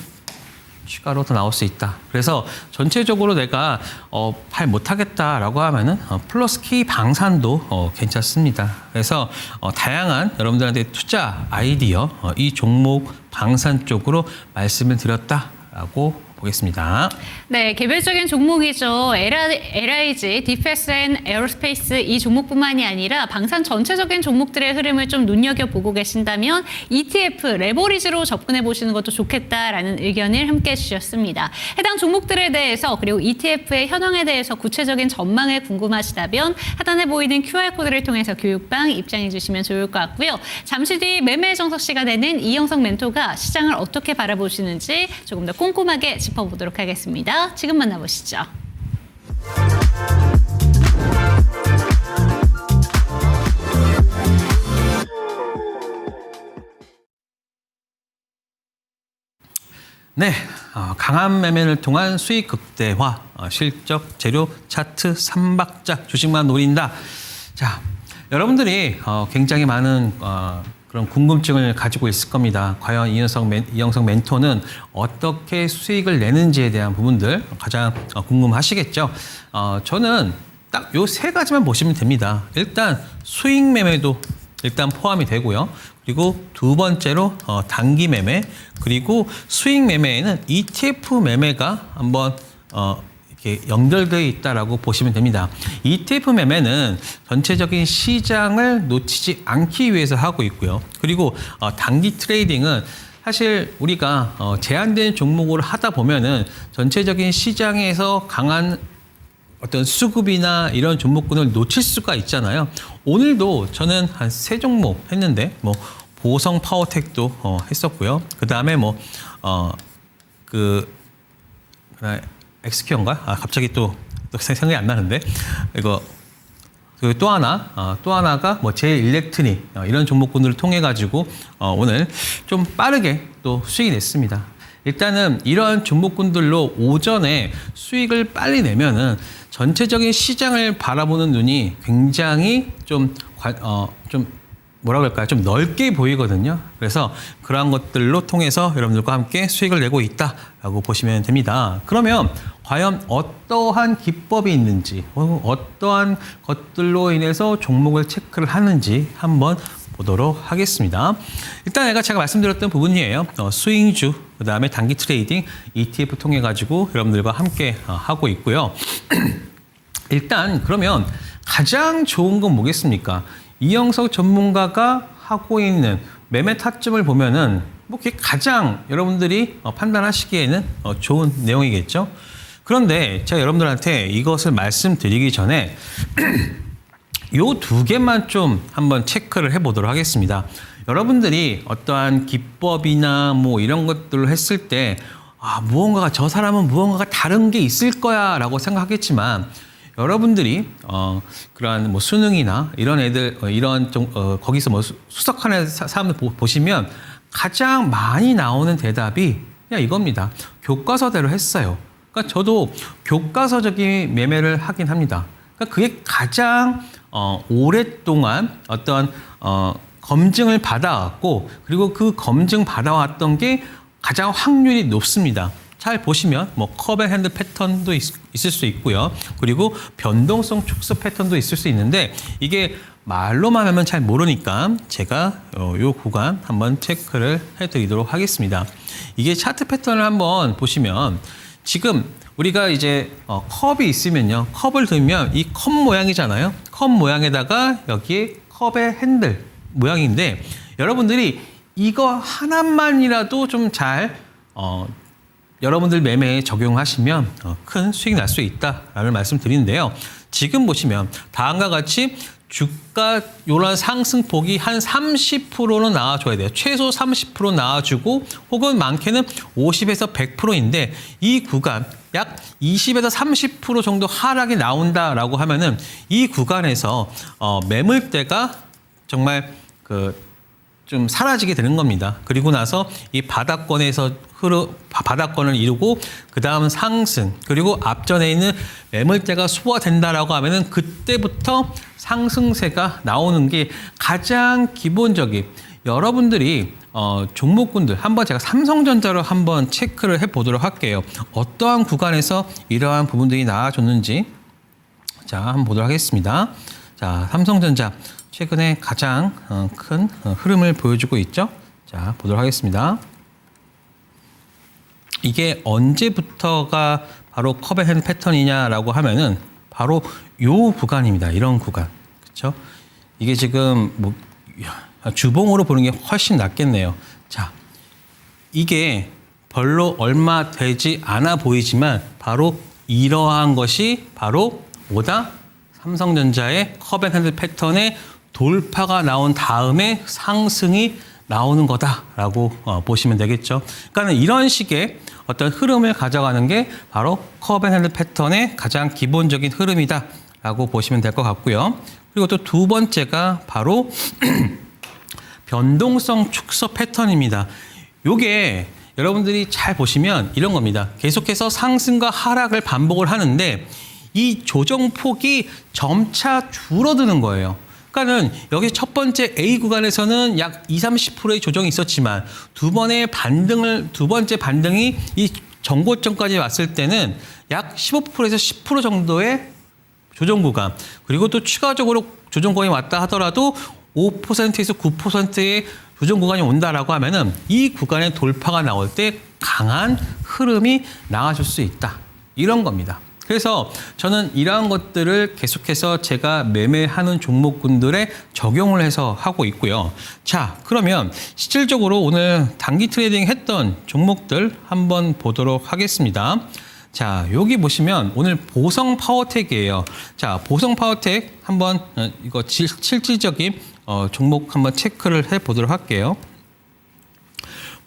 추가로 더 나올 수 있다. 그래서 전체적으로 내가 발 못하겠다라고 하면은 플러스 K 방산도 괜찮습니다. 그래서 다양한 여러분들한테 투자 아이디어 이 종목 방산 쪽으로 말씀을 드렸다라고 보겠습니다. 네, 개별적인 종목이죠. LIG, 디펜스 앤 에어로스페이스 이 종목뿐만이 아니라 방산 전체적인 종목들의 흐름을 좀 눈여겨보고 계신다면 ETF, 레버리지로 접근해 보시는 것도 좋겠다라는 의견을 함께 주셨습니다. 해당 종목들에 대해서 그리고 ETF의 현황에 대해서 구체적인 전망을 궁금하시다면 하단에 보이는 QR코드를 통해서 교육방 입장해 주시면 좋을 것 같고요. 잠시 뒤 매매 정석 시간에는 이영석 멘토가 시장을 어떻게 바라보시는지 조금 더 꼼꼼하게 짚어보도록 하겠습니다. 지금 만나보시죠. 네, 강한 매매를 통한 수익 극대화, 실적, 재료, 차트, 3박자, 주식만 노린다. 자, 여러분들이 굉장히 많은 그런 궁금증을 가지고 있을 겁니다. 과연 이영석 멘토는 어떻게 수익을 내는지에 대한 부분들 가장 궁금하시겠죠. 저는 딱 요 세 가지만 보시면 됩니다. 일단 수익 매매도 일단 포함이 되고요. 그리고 두 번째로 단기 매매, 그리고 수익 매매에는 ETF 매매가 한번 이렇게 연결되어 있다라고 보시면 됩니다. ETF 매매는 전체적인 시장을 놓치지 않기 위해서 하고 있고요. 그리고 단기 트레이딩은 사실 우리가 제한된 종목을 하다 보면은 전체적인 시장에서 강한 어떤 수급이나 이런 종목군을 놓칠 수가 있잖아요. 오늘도 저는 한 3종목 했는데 뭐 보성 파워텍도 했었고요. 그다음에 엑스큐어인가? 갑자기 또 생각이 안 나는데 이거 또 하나가 뭐 제일렉트닉 이런 종목군들을 통해 가지고 오늘 좀 빠르게 또 수익이 냈습니다. 일단은 이러한 종목군들로 오전에 수익을 빨리 내면은 전체적인 시장을 바라보는 눈이 굉장히 좀 뭐라 그럴까요? 좀 넓게 보이거든요. 그래서 그러한 것들로 통해서 여러분들과 함께 수익을 내고 있다라고 보시면 됩니다. 그러면 과연 어떠한 기법이 있는지, 어떠한 것들로 인해서 종목을 체크를 하는지 한번 보도록 하겠습니다. 일단 제가 말씀드렸던 부분이에요. 스윙주, 그 다음에 단기 트레이딩, ETF 통해 가지고 여러분들과 함께 하고 있고요. 일단 그러면 가장 좋은 건 뭐겠습니까? 이영석 전문가가 하고 있는 매매 타점을 보면은 뭐 그게 가장 여러분들이 판단하시기에는 좋은 내용이겠죠. 그런데 제가 여러분들한테 이것을 말씀드리기 전에 요 2개만 좀 한번 체크를 해보도록 하겠습니다. 여러분들이 어떠한 기법이나 뭐 이런 것들을 했을 때 저 사람은 무언가가 다른 게 있을 거야 라고 생각하겠지만 여러분들이 그러한 뭐 수능이나 이런 애들 거기서 뭐 수석하는 사람들 보시면 가장 많이 나오는 대답이 그냥 이겁니다. 교과서대로 했어요. 그러니까 저도 교과서적인 매매를 하긴 합니다. 그러니까 그게 가장 오랫동안 어떤 검증을 받아왔고 그리고 그 검증 받아왔던 게 가장 확률이 높습니다. 잘 보시면 뭐 컵 앤 핸드 패턴도 있을 수 있고요. 그리고 변동성 축소 패턴도 있을 수 있는데 이게 말로만 하면 잘 모르니까 제가 요 구간 한번 체크를 해드리도록 하겠습니다. 이게 차트 패턴을 한번 보시면 지금 우리가 이제 컵이 있으면요. 컵을 들면 이 컵 모양이잖아요. 컵 모양에다가 여기에 컵의 핸들 모양인데 여러분들이 이거 하나만이라도 좀 잘 여러분들 매매에 적용하시면 큰 수익 날 수 있다라는 말씀 드리는데요. 지금 보시면 다음과 같이 주가 요런 상승폭이 한 30%는 나와줘야 돼요. 최소 30% 나와주고 혹은 많게는 50에서 100%인데 이 구간 약 20에서 30% 정도 하락이 나온다라고 하면은 이 구간에서 매물대가 정말 좀 사라지게 되는 겁니다. 그리고 나서 이 바닥권에서 바닥권을 이루고 그 다음 상승 그리고 앞전에 있는 매물대가 소화된다라고 하면은 그때부터 상승세가 나오는 게 가장 기본적인 여러분들이 종목군들 한번 제가 삼성전자로 한번 체크를 해보도록 할게요. 어떠한 구간에서 이러한 부분들이 나와줬는지 자 한번 보도록 하겠습니다. 자 삼성전자 최근에 가장 큰 흐름을 보여주고 있죠. 자 보도록 하겠습니다. 이게 언제부터가 바로 컵앤핸드 패턴이냐라고 하면은 바로 요 구간입니다. 이런 구간 그렇죠? 이게 지금 뭐 주봉으로 보는 게 훨씬 낫겠네요. 자, 이게 별로 얼마 되지 않아 보이지만 바로 이러한 것이 바로 뭐다? 삼성전자의 컵앤핸드 패턴의 돌파가 나온 다음에 상승이 나오는 거다라고 보시면 되겠죠. 그러니까 이런 식의 어떤 흐름을 가져가는 게 바로 컵앤핸드 패턴의 가장 기본적인 흐름이다라고 보시면 될 것 같고요. 그리고 또 두 번째가 바로 변동성 축소 패턴입니다. 요게 여러분들이 잘 보시면 이런 겁니다. 계속해서 상승과 하락을 반복을 하는데 이 조정폭이 점차 줄어드는 거예요. 그러니까는 여기 첫 번째 A 구간에서는 약 20-30%의 조정이 있었지만 두 번째 반등이 이 전고점까지 왔을 때는 약 15%에서 10% 정도의 조정 구간 그리고 또 추가적으로 조정권이 왔다 하더라도 5%에서 9%의 조정 구간이 온다라고 하면은 이 구간의 돌파가 나올 때 강한 흐름이 나와줄 수 있다. 이런 겁니다. 그래서 저는 이러한 것들을 계속해서 제가 매매하는 종목군들에 적용을 해서 하고 있고요. 자, 그러면 실질적으로 오늘 단기 트레이딩 했던 종목들 한번 보도록 하겠습니다. 자, 여기 보시면 오늘 보성 파워텍이에요. 자, 보성 파워텍 한번 이거 실질적인 종목 한번 체크를 해 보도록 할게요.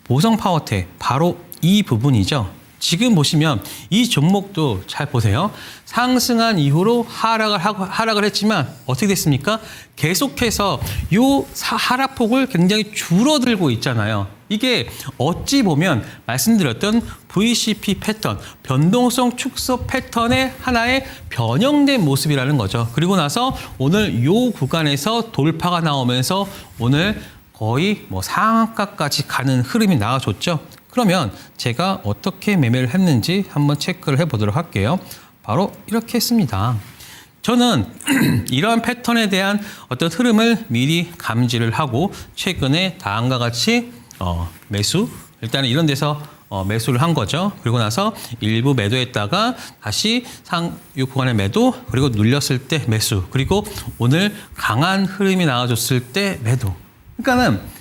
보성 파워텍 바로 이 부분이죠. 지금 보시면 이 종목도 잘 보세요. 상승한 이후로 하락을 했지만 어떻게 됐습니까? 계속해서 이 하락폭을 굉장히 줄어들고 있잖아요. 이게 어찌 보면 말씀드렸던 VCP 패턴, 변동성 축소 패턴의 하나의 변형된 모습이라는 거죠. 그리고 나서 오늘 이 구간에서 돌파가 나오면서 오늘 거의 뭐 상한가까지 가는 흐름이 나와줬죠. 그러면 제가 어떻게 매매를 했는지 한번 체크를 해보도록 할게요. 바로 이렇게 했습니다. 저는 이러한 패턴에 대한 어떤 흐름을 미리 감지를 하고 최근에 다음과 같이 매수, 일단은 이런 데서 매수를 한 거죠. 그리고 나서 일부 매도했다가 다시 이 구간에 매도, 그리고 눌렸을 때 매수, 그리고 오늘 강한 흐름이 나와줬을 때 매도. 그러니까는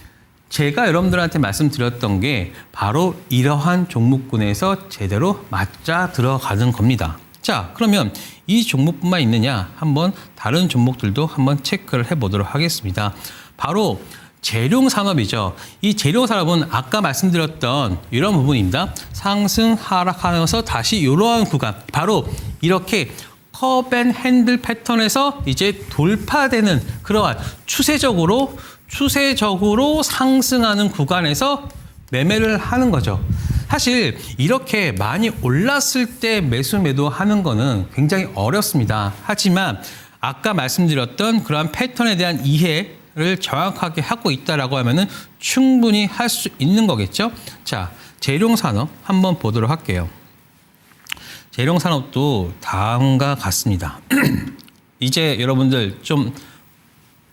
제가 여러분들한테 말씀드렸던 게 바로 이러한 종목군에서 제대로 맞자 들어가는 겁니다. 자, 그러면 이 종목뿐만 있느냐? 한번 다른 종목들도 한번 체크를 해보도록 하겠습니다. 바로 재룡 산업이죠. 이 재룡 산업은 아까 말씀드렸던 이런 부분입니다. 상승 하락하면서 다시 이러한 구간, 바로 이렇게 컵앤핸들 패턴에서 이제 돌파되는 그러한 추세적으로 상승하는 구간에서 매매를 하는 거죠. 사실 이렇게 많이 올랐을 때 매도하는 거는 굉장히 어렵습니다. 하지만 아까 말씀드렸던 그러한 패턴에 대한 이해를 정확하게 하고 있다라고 하면은 충분히 할 수 있는 거겠죠. 자, 재룡산업 한번 보도록 할게요. 재룡산업도 다음과 같습니다. 이제 여러분들 좀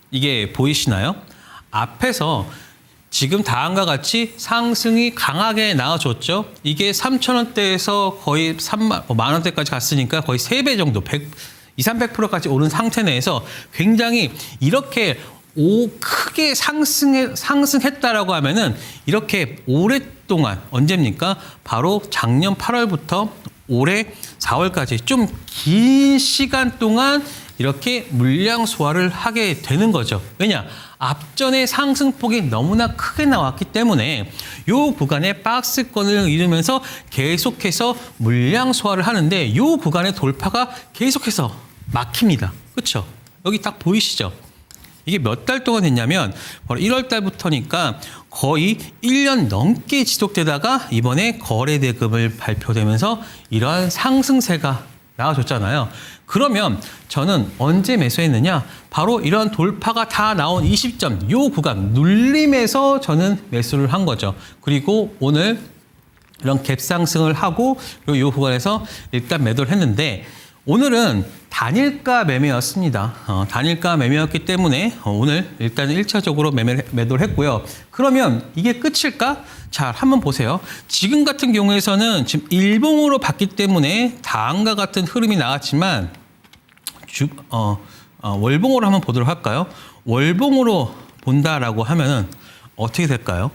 이게 보이시나요? 앞에서 지금 다음과 같이 상승이 강하게 나와줬죠. 이게 3,000원대에서 거의 3만 원대까지 갔으니까 거의 3배 정도, 200~300%까지 오른 상태 내에서 굉장히 이렇게 크게 상승했다라고 하면은 이렇게 오랫동안 언제입니까? 바로 작년 8월부터 올해 4월까지 좀 긴 시간 동안 이렇게 물량 소화를 하게 되는 거죠. 왜냐? 앞전에 상승폭이 너무나 크게 나왔기 때문에 이 구간에 박스권을 이루면서 계속해서 물량 소화를 하는데 이 구간의 돌파가 계속해서 막힙니다. 그렇죠? 여기 딱 보이시죠? 이게 몇 달 동안 됐냐면 바로 1월 달부터니까 거의 1년 넘게 지속되다가 이번에 거래대금을 발표되면서 이러한 상승세가 나와줬잖아요. 그러면 저는 언제 매수했느냐? 바로 이런 돌파가 다 나온 이 시점, 요 구간 눌림에서 저는 매수를 한 거죠. 그리고 오늘 이런 갭 상승을 하고 요 구간에서 일단 매도를 했는데 오늘은 단일가 매매였습니다. 단일가 매매였기 때문에 오늘 일단 1차적으로 매도를 했고요. 그러면 이게 끝일까? 자, 한번 보세요. 지금 같은 경우에서는 지금 일봉으로 봤기 때문에 다음과 같은 흐름이 나왔지만 월봉으로 한번 보도록 할까요? 월봉으로 본다라고 하면은 어떻게 될까요?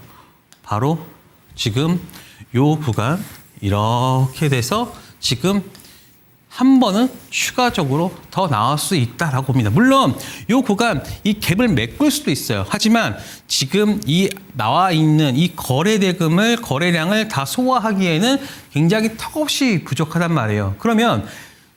바로 지금 요 구간 이렇게 돼서 지금 한 번은 추가적으로 더 나올 수 있다라고 봅니다. 물론 이 구간 이 갭을 메꿀 수도 있어요. 하지만 지금 이 나와 있는 이 거래량을 다 소화하기에는 굉장히 턱없이 부족하단 말이에요. 그러면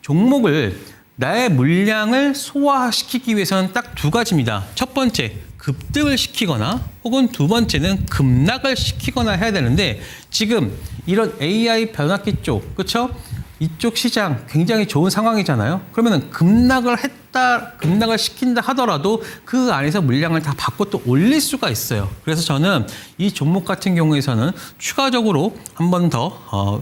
종목을 나의 물량을 소화시키기 위해서는 딱 두 가지입니다. 첫 번째, 급등을 시키거나 혹은 두 번째는 급락을 시키거나 해야 되는데 지금 이런 AI 변압기 쪽, 그렇죠? 이쪽 시장 굉장히 좋은 상황이잖아요. 그러면은 급락을 시킨다 하더라도 그 안에서 물량을 다 받고 또 올릴 수가 있어요. 그래서 저는 이 종목 같은 경우에서는 추가적으로 한 번 더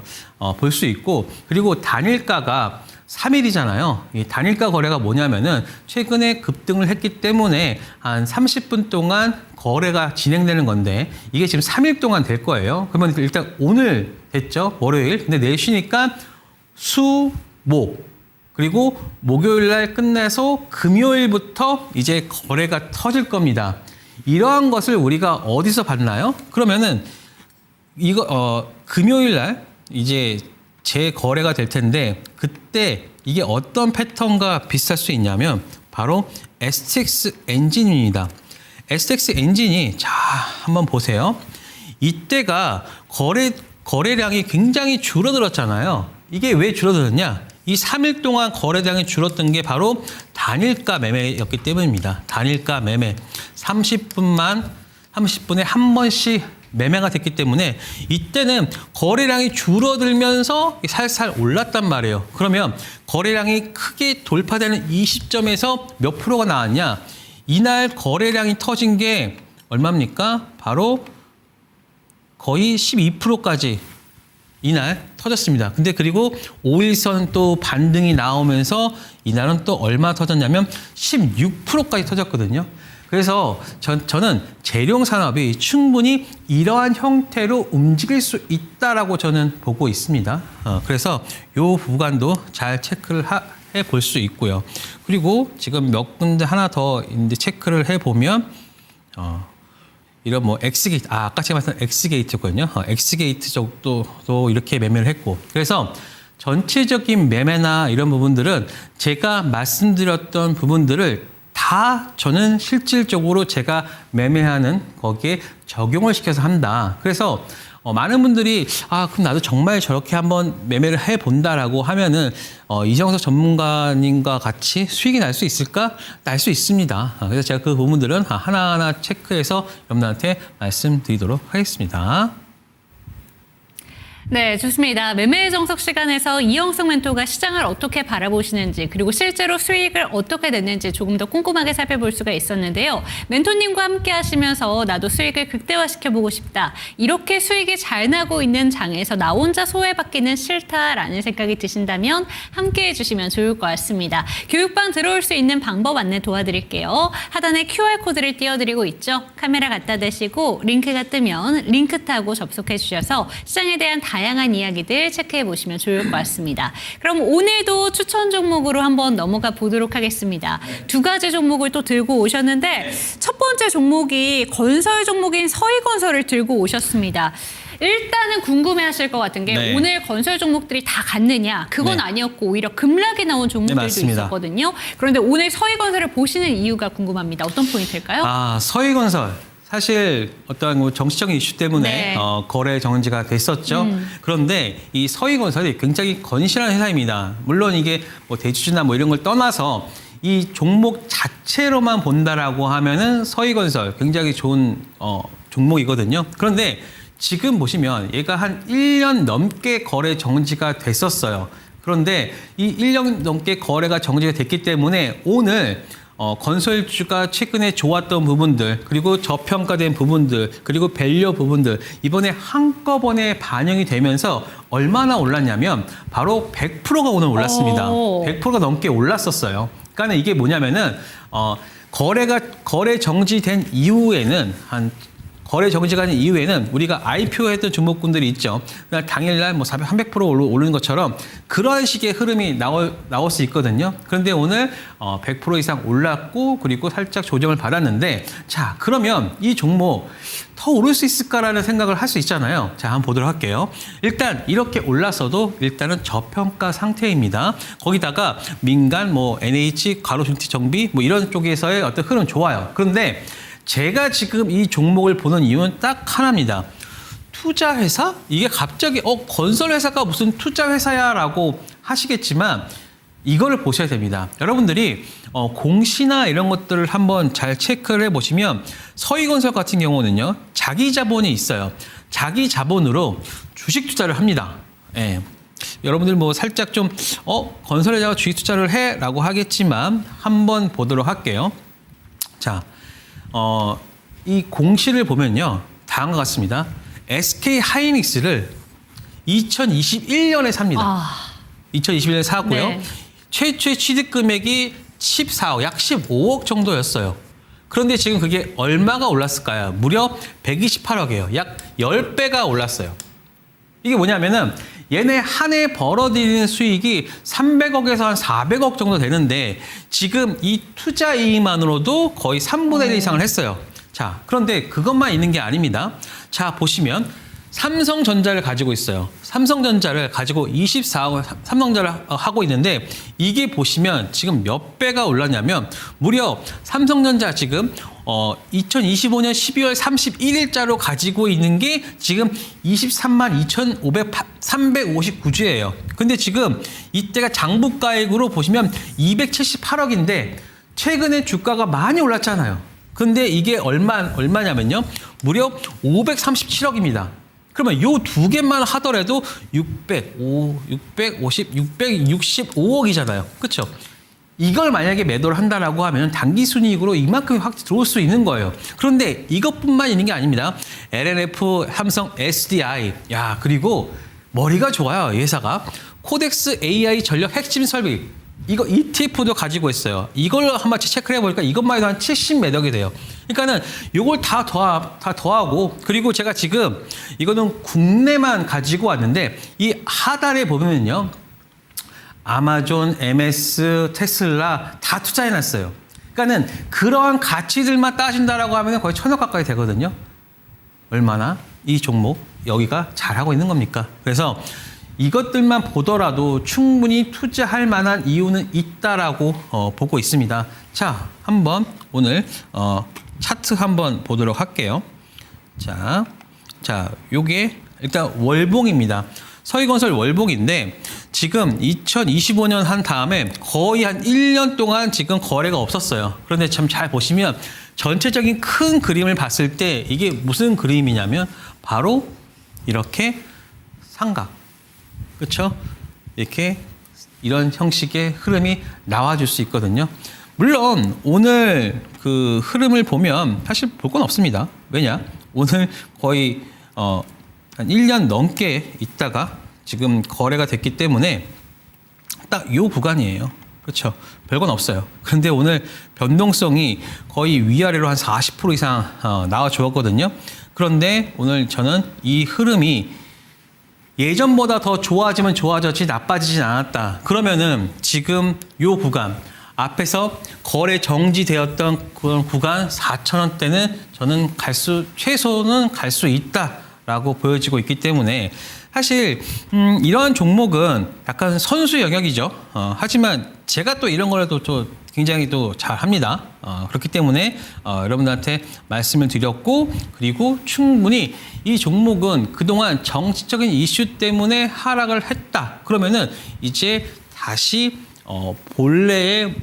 볼 수 있고, 그리고 단일가가 3일이잖아요. 이 단일가 거래가 뭐냐면은 최근에 급등을 했기 때문에 한 30분 동안 거래가 진행되는 건데 이게 지금 3일 동안 될 거예요. 그러면 일단 오늘 됐죠? 월요일. 근데 내일 쉬니까 수, 목, 그리고 목요일 날 끝내서 금요일부터 이제 거래가 터질 겁니다. 이러한 것을 우리가 어디서 봤나요? 그러면은 이거 금요일 날 이제 재거래가 될 텐데 그때 이게 어떤 패턴과 비슷할 수 있냐면 바로 STX 엔진입니다. STX 엔진이 자 한번 보세요. 이때가 거래량이 굉장히 줄어들었잖아요. 이게 왜 줄어들었냐? 이 3일 동안 거래량이 줄었던 게 바로 단일가 매매였기 때문입니다. 단일가 매매. 30분에 한 번씩 매매가 됐기 때문에 이때는 거래량이 줄어들면서 살살 올랐단 말이에요. 그러면 거래량이 크게 돌파되는 이 시점에서 몇 프로가 나왔냐? 이날 거래량이 터진 게 얼마입니까? 바로 거의 12%까지 이날 터졌습니다. 근데 그리고 5일선 또 반등이 나오면서 이날은 또 얼마 터졌냐면 16%까지 터졌거든요. 그래서 저는 재룡 산업이 충분히 이러한 형태로 움직일 수 있다라고 저는 보고 있습니다. 그래서 이 구간도 잘 체크를 해 볼 수 있고요. 그리고 지금 몇 군데 하나 더 이제 체크를 해 보면 이런 뭐 엑스게이트, 아까 제가 말씀드린 엑스게이트거든요. 엑스게이트 쪽도 이렇게 매매를 했고, 그래서 전체적인 매매나 이런 부분들은 제가 말씀드렸던 부분들을 다 저는 실질적으로 제가 매매하는 거기에 적용을 시켜서 한다. 그래서 많은 분들이 그럼 나도 정말 저렇게 한번 매매를 해본다라고 하면은 이정석 전문가님과 같이 수익이 날 수 있을까? 날 수 있습니다. 그래서 제가 그 부분들은 하나하나 체크해서 여러분한테 말씀드리도록 하겠습니다. 네, 좋습니다. 매매의 정석 시간에서 이영석 멘토가 시장을 어떻게 바라보시는지 그리고 실제로 수익을 어떻게 냈는지 조금 더 꼼꼼하게 살펴볼 수가 있었는데요. 멘토님과 함께 하시면서 나도 수익을 극대화시켜보고 싶다. 이렇게 수익이 잘 나고 있는 장에서 나 혼자 소외받기는 싫다라는 생각이 드신다면 함께 해주시면 좋을 것 같습니다. 교육방 들어올 수 있는 방법 안내 도와드릴게요. 하단에 QR코드를 띄워드리고 있죠. 카메라 갖다 대시고 링크가 뜨면 링크 타고 접속해 주셔서 시장에 대한 다양한 이야기들 체크해 보시면 좋을 것 같습니다. 그럼 오늘도 추천 종목으로 한번 넘어가 보도록 하겠습니다. 두 가지 종목을 또 들고 오셨는데 첫 번째 종목이 건설 종목인 서희건설을 들고 오셨습니다. 일단은 궁금해하실 것 같은 게 네. 오늘 건설 종목들이 다 갔느냐? 그건 네. 아니었고 오히려 급락이 나온 종목들도 맞습니다. 있었거든요. 그런데 오늘 서희건설을 보시는 이유가 궁금합니다. 어떤 포인트일까요? 서희건설. 사실 어떤 뭐 정치적인 이슈 때문에 네. 거래 정지가 됐었죠. 그런데 이 서희건설이 굉장히 건실한 회사입니다. 물론 이게 뭐 대주주나 뭐 이런 걸 떠나서 이 종목 자체로만 본다라고 하면은 서희건설 굉장히 좋은 종목이거든요. 그런데 지금 보시면 얘가 한 1년 넘게 거래 정지가 됐었어요. 그런데 이 1년 넘게 거래가 정지가 됐기 때문에 오늘 건설주가 최근에 좋았던 부분들, 그리고 저평가된 부분들, 그리고 밸류 부분들 이번에 한꺼번에 반영이 되면서 얼마나 올랐냐면 바로 100%가 오늘 올랐습니다. 오. 100%가 넘게 올랐었어요. 그러니까 이게 뭐냐면은 거래 정지된 이후에는 거래 정지가 된 이후에는 우리가 IPO 했던 종목군들이 있죠. 그날 당일날 뭐 300% 오르는 것처럼 그런 식의 흐름이 나올 수 있거든요. 그런데 오늘 100% 이상 올랐고 그리고 살짝 조정을 받았는데 자, 그러면 이 종목 더 오를 수 있을까라는 생각을 할 수 있잖아요. 자, 한번 보도록 할게요. 일단 이렇게 올랐어도 일단은 저평가 상태입니다. 거기다가 민간, 뭐 NH, 가로중티 정비 뭐 이런 쪽에서의 어떤 흐름 좋아요. 그런데 제가 지금 이 종목을 보는 이유는 딱 하나입니다. 투자회사? 이게 갑자기 건설회사가 무슨 투자회사야라고 하시겠지만 이거를 보셔야 됩니다. 여러분들이 공시나 이런 것들을 한번 잘 체크를 해보시면 서희건설 같은 경우는요. 자기 자본이 있어요. 자기 자본으로 주식 투자를 합니다. 예. 여러분들 뭐 살짝 좀 건설회사가 주식 투자를 해라고 하겠지만 한번 보도록 할게요. 자. 이 공시를 보면요. 다음과 같습니다. SK 하이닉스를 2021년에 삽니다. 2021년에 사고요. 네. 최초의 취득 금액이 14억, 약 15억 정도였어요. 그런데 지금 그게 얼마가 올랐을까요? 무려 128억이에요. 약 10배가 올랐어요. 이게 뭐냐면은 얘네 한 해 벌어들이는 수익이 300억에서 한 400억 정도 되는데 지금 이 투자 이익만으로도 거의 3분의 1 이상을 했어요. 자, 그런데 그것만 있는 게 아닙니다. 자, 보시면 삼성전자를 가지고 있어요. 삼성전자를 가지고 24억 삼성전자를 하고 있는데 이게 보시면 지금 몇 배가 올랐냐면 무려 삼성전자 지금 2025년 12월 31일자로 가지고 있는 게 지금 23만 359주예요. 근데 지금 이때가 장부가액으로 보시면 278억인데 최근에 주가가 많이 올랐잖아요. 근데 이게 얼마냐면요. 무려 537억입니다. 그러면 요 두 개만 하더라도 665억이잖아요. 그렇죠? 이걸 만약에 매도를 한다라고 하면 단기 순이익으로 이만큼 확 들어올 수 있는 거예요. 그런데 이것뿐만 있는 게 아닙니다. LNF, 삼성, SDI, 야 그리고 머리가 좋아요. 이 회사가 코덱스 AI 전력 핵심 설비 이거 ETF도 가지고 있어요. 이걸 한번 체크를 해보니까 이것만 해도 한 70매덕이 돼요. 그러니까는 요걸 다 더하고 그리고 제가 지금 이거는 국내만 가지고 왔는데 이 하단에 보면요. 아마존, MS, 테슬라 다 투자해놨어요. 그러니까는 그러한 가치들만 따진다라고 하면 거의 1000억 가까이 되거든요. 얼마나 이 종목 여기가 잘하고 있는 겁니까? 그래서 이것들만 보더라도 충분히 투자할 만한 이유는 있다라고 보고 있습니다. 자, 한번 오늘 차트 한번 보도록 할게요. 자, 요게 일단 월봉입니다. 서희건설 월봉인데 지금 2025년 한 다음에 거의 한 1년 동안 지금 거래가 없었어요. 그런데 참 잘 보시면 전체적인 큰 그림을 봤을 때 이게 무슨 그림이냐면 바로 이렇게 삼각. 그렇죠? 이렇게 이런 형식의 흐름이 나와줄 수 있거든요. 물론 오늘 그 흐름을 보면 사실 볼 건 없습니다. 왜냐? 오늘 거의 한 1년 넘게 있다가 지금 거래가 됐기 때문에 딱 요 구간이에요. 그렇죠? 별건 없어요. 근데 오늘 변동성이 거의 위아래로 한 40% 이상 나와 주었거든요. 그런데 오늘 저는 이 흐름이 예전보다 더 좋아지면 좋아졌지 나빠지진 않았다. 그러면은 지금 요 구간 앞에서 거래 정지되었던 그런 구간 4,000원대는 저는 최소는 갈 수 있다라고 보여지고 있기 때문에 사실 이런 종목은 약간 선수 영역이죠. 하지만 제가 또 이런 거라도 또 굉장히 또 잘합니다. 그렇기 때문에 여러분들한테 말씀을 드렸고 그리고 충분히 이 종목은 그동안 정치적인 이슈 때문에 하락을 했다. 그러면은 이제 다시 본래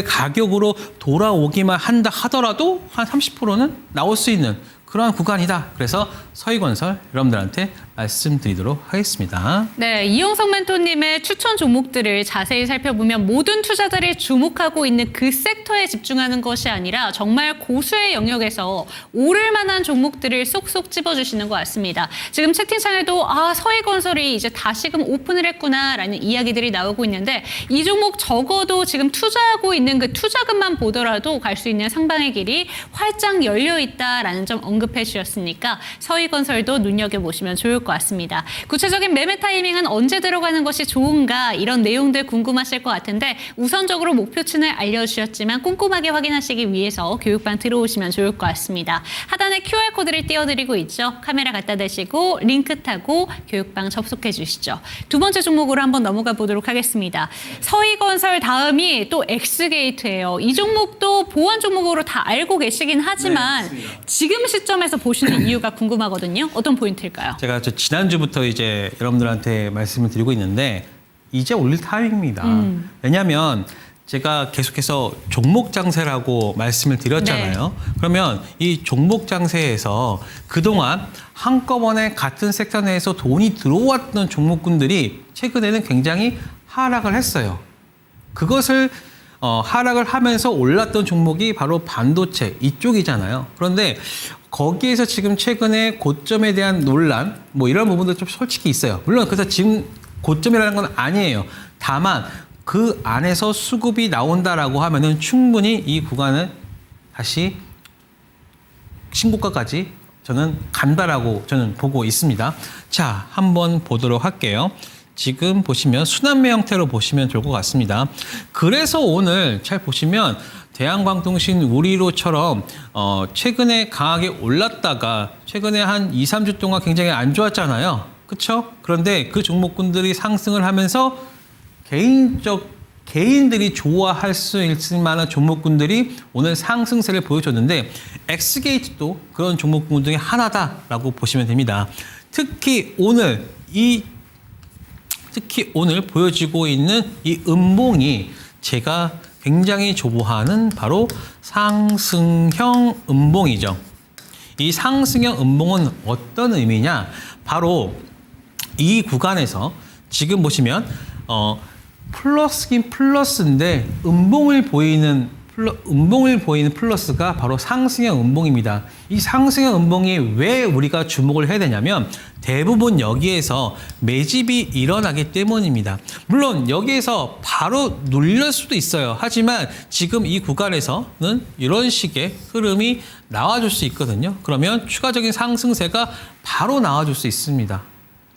가격으로 돌아오기만 한다 하더라도 한 30%는 나올 수 있는 그러한 구간이다. 그래서 서희건설 여러분들한테 말씀드리도록 하겠습니다. 네, 이용성 멘토님의 추천 종목들을 자세히 살펴보면 모든 투자자들이 주목하고 있는 그 섹터에 집중하는 것이 아니라 정말 고수의 영역에서 오를 만한 종목들을 쏙쏙 집어주시는 것 같습니다. 지금 채팅창에도 서희건설이 이제 다시금 오픈을 했구나라는 이야기들이 나오고 있는데 이 종목 적어도 지금 투자하고 있는 그 투자금만 보더라도 갈 수 있는 상방의 길이 활짝 열려 있다라는 점 언급해 주셨으니까 서희건설도 눈여겨보시면 좋을 것 같습니다. 구체적인 매매 타이밍은 언제 들어가는 것이 좋은가 이런 내용들 궁금하실 것 같은데 우선적으로 목표치는 알려주셨지만 꼼꼼하게 확인하시기 위해서 교육방 들어오시면 좋을 것 같습니다. 하단에 QR코드를 띄워드리고 있죠. 카메라 갖다 대시고 링크 타고 교육방 접속해 주시죠. 두 번째 종목으로 한번 넘어가 보도록 하겠습니다. 서희건설 다음이 또 엑스게이트예요. 이 종목도 보안 종목으로 다 알고 계시긴 하지만 지금 시점에서 보시는 이유가 궁금하거든요. 어떤 포인트일까요? 제가 지난주부터 이제 여러분들한테 말씀을 드리고 있는데 이제 올릴 타이밍입니다. 왜냐하면 제가 계속해서 종목 장세라고 말씀을 드렸잖아요. 네. 그러면 이 종목 장세에서 그동안 한꺼번에 같은 섹터 내에서 돈이 들어왔던 종목군들이 최근에는 굉장히 하락을 했어요. 그것을 하락을 하면서 올랐던 종목이 바로 반도체 이쪽이잖아요. 그런데 거기에서 지금 최근에 고점에 대한 논란 뭐 이런 부분도 좀 솔직히 있어요. 물론 그래서 지금 고점이라는 건 아니에요. 다만 그 안에서 수급이 나온다라고 하면은 충분히 이 구간은 다시 신고가까지 저는 간다라고 저는 보고 있습니다. 자, 한번 보도록 할게요. 지금 보시면 순환매 형태로 보시면 좋을 것 같습니다. 그래서 오늘 잘 보시면 대한광통신 우리로처럼 최근에 강하게 올랐다가 최근에 한 2, 3주 동안 굉장히 안 좋았잖아요. 그렇죠? 그런데 그 종목군들이 상승을 하면서 개인들이 좋아할 수 있을 만한 종목군들이 오늘 상승세를 보여줬는데 엑스게이트도 그런 종목군 중에 하나다라고 보시면 됩니다. 특히 오늘 보여지고 있는 이 음봉이 제가 굉장히 좋아하는 바로 상승형 음봉이죠. 이 상승형 음봉은 어떤 의미냐? 바로 이 구간에서 지금 보시면 플러스긴 플러스인데 음봉을 보이는 플러스가 바로 상승형 음봉입니다. 이 상승형 음봉이 왜 우리가 주목을 해야 되냐면 대부분 여기에서 매집이 일어나기 때문입니다. 물론 여기에서 바로 눌릴 수도 있어요. 하지만 지금 이 구간에서는 이런 식의 흐름이 나와줄 수 있거든요. 그러면 추가적인 상승세가 바로 나와줄 수 있습니다.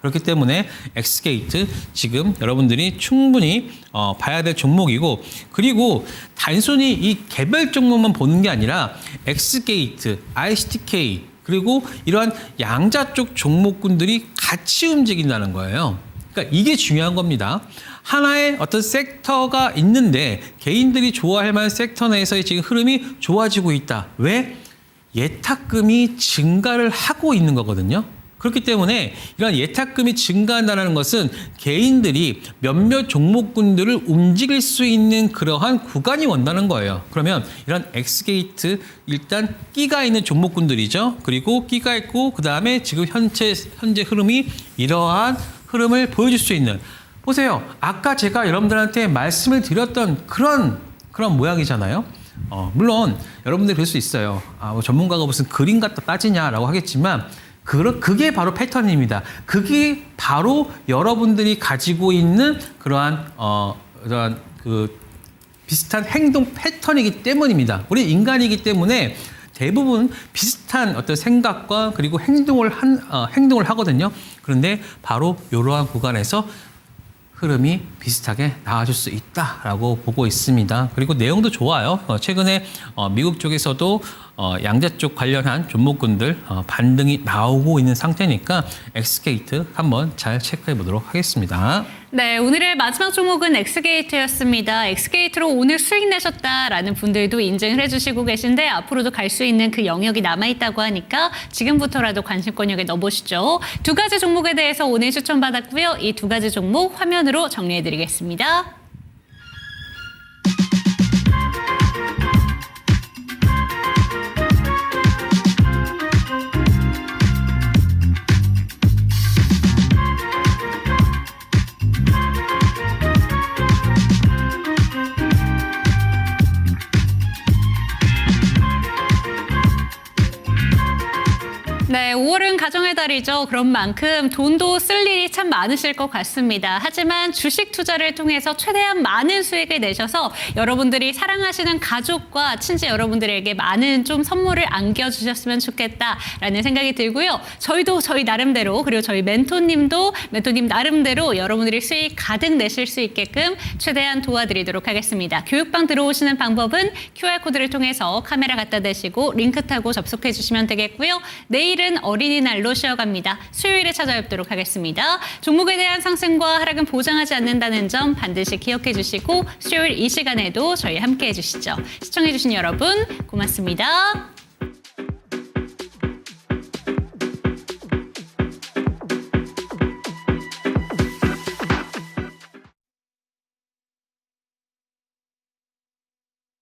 그렇기 때문에 엑스게이트 지금 여러분들이 충분히 봐야 될 종목이고, 그리고 단순히 이 개별 종목만 보는 게 아니라 엑스게이트, ICTK 그리고 이러한 양자 쪽 종목군들이 같이 움직인다는 거예요. 그러니까 이게 중요한 겁니다. 하나의 어떤 섹터가 있는데 개인들이 좋아할 만한 섹터 내에서의 지금 흐름이 좋아지고 있다. 왜? 예탁금이 증가를 하고 있는 거거든요. 그렇기 때문에 이런 예탁금이 증가한다는 것은 개인들이 몇몇 종목군들을 움직일 수 있는 그러한 구간이 온다는 거예요. 그러면 이런 엑스게이트 일단 끼가 있는 종목군들이죠. 그리고 끼가 있고 그 다음에 지금 현재 흐름이 이러한 흐름을 보여줄 수 있는, 보세요. 아까 제가 여러분들한테 말씀을 드렸던 그런 모양이잖아요. 물론 여러분들이 그럴 수 있어요. 뭐 전문가가 무슨 그림 갖다 따지냐라고 하겠지만 그게 바로 패턴입니다. 그게 바로 여러분들이 가지고 있는 그러한 그 비슷한 행동 패턴이기 때문입니다. 우리 인간이기 때문에 대부분 비슷한 어떤 생각과 그리고 행동을 하거든요. 그런데 바로 이러한 구간에서 흐름이 비슷하게 나와줄 수 있다라고 보고 있습니다. 그리고 내용도 좋아요. 최근에 미국 쪽에서도 양자 쪽 관련한 종목군들 반등이 나오고 있는 상태니까 엑스게이트 한번 잘 체크해 보도록 하겠습니다. 네, 오늘의 마지막 종목은 엑스게이트였습니다. 엑스게이트로 오늘 수익 내셨다라는 분들도 인증을 해주시고 계신데 앞으로도 갈 수 있는 그 영역이 남아있다고 하니까 지금부터라도 관심권역에 넣어보시죠. 두 가지 종목에 대해서 오늘 추천받았고요. 이 두 가지 종목 화면으로 정리해드리겠습니다. 네, 5월은 가정의 달이죠. 그런 만큼 돈도 쓸 일이 참 많으실 것 같습니다. 하지만 주식 투자를 통해서 최대한 많은 수익을 내셔서 여러분들이 사랑하시는 가족과 친지 여러분들에게 많은 좀 선물을 안겨주셨으면 좋겠다라는 생각이 들고요. 저희도 저희 나름대로 그리고 저희 멘토님도 멘토님 나름대로 여러분들이 수익 가득 내실 수 있게끔 최대한 도와드리도록 하겠습니다. 교육방 들어오시는 방법은 QR코드를 통해서 카메라 갖다 대시고 링크 타고 접속해 주시면 되겠고요. 내일은 어린이날로 쉬어갑니다. 수요일에 찾아뵙도록 하겠습니다. 종목에 대한 상승과 하락은 보장하지 않는다는 점 반드시 기억해 주시고 수요일 이 시간에도 저희 함께 해주시죠. 시청해 주신 여러분 고맙습니다.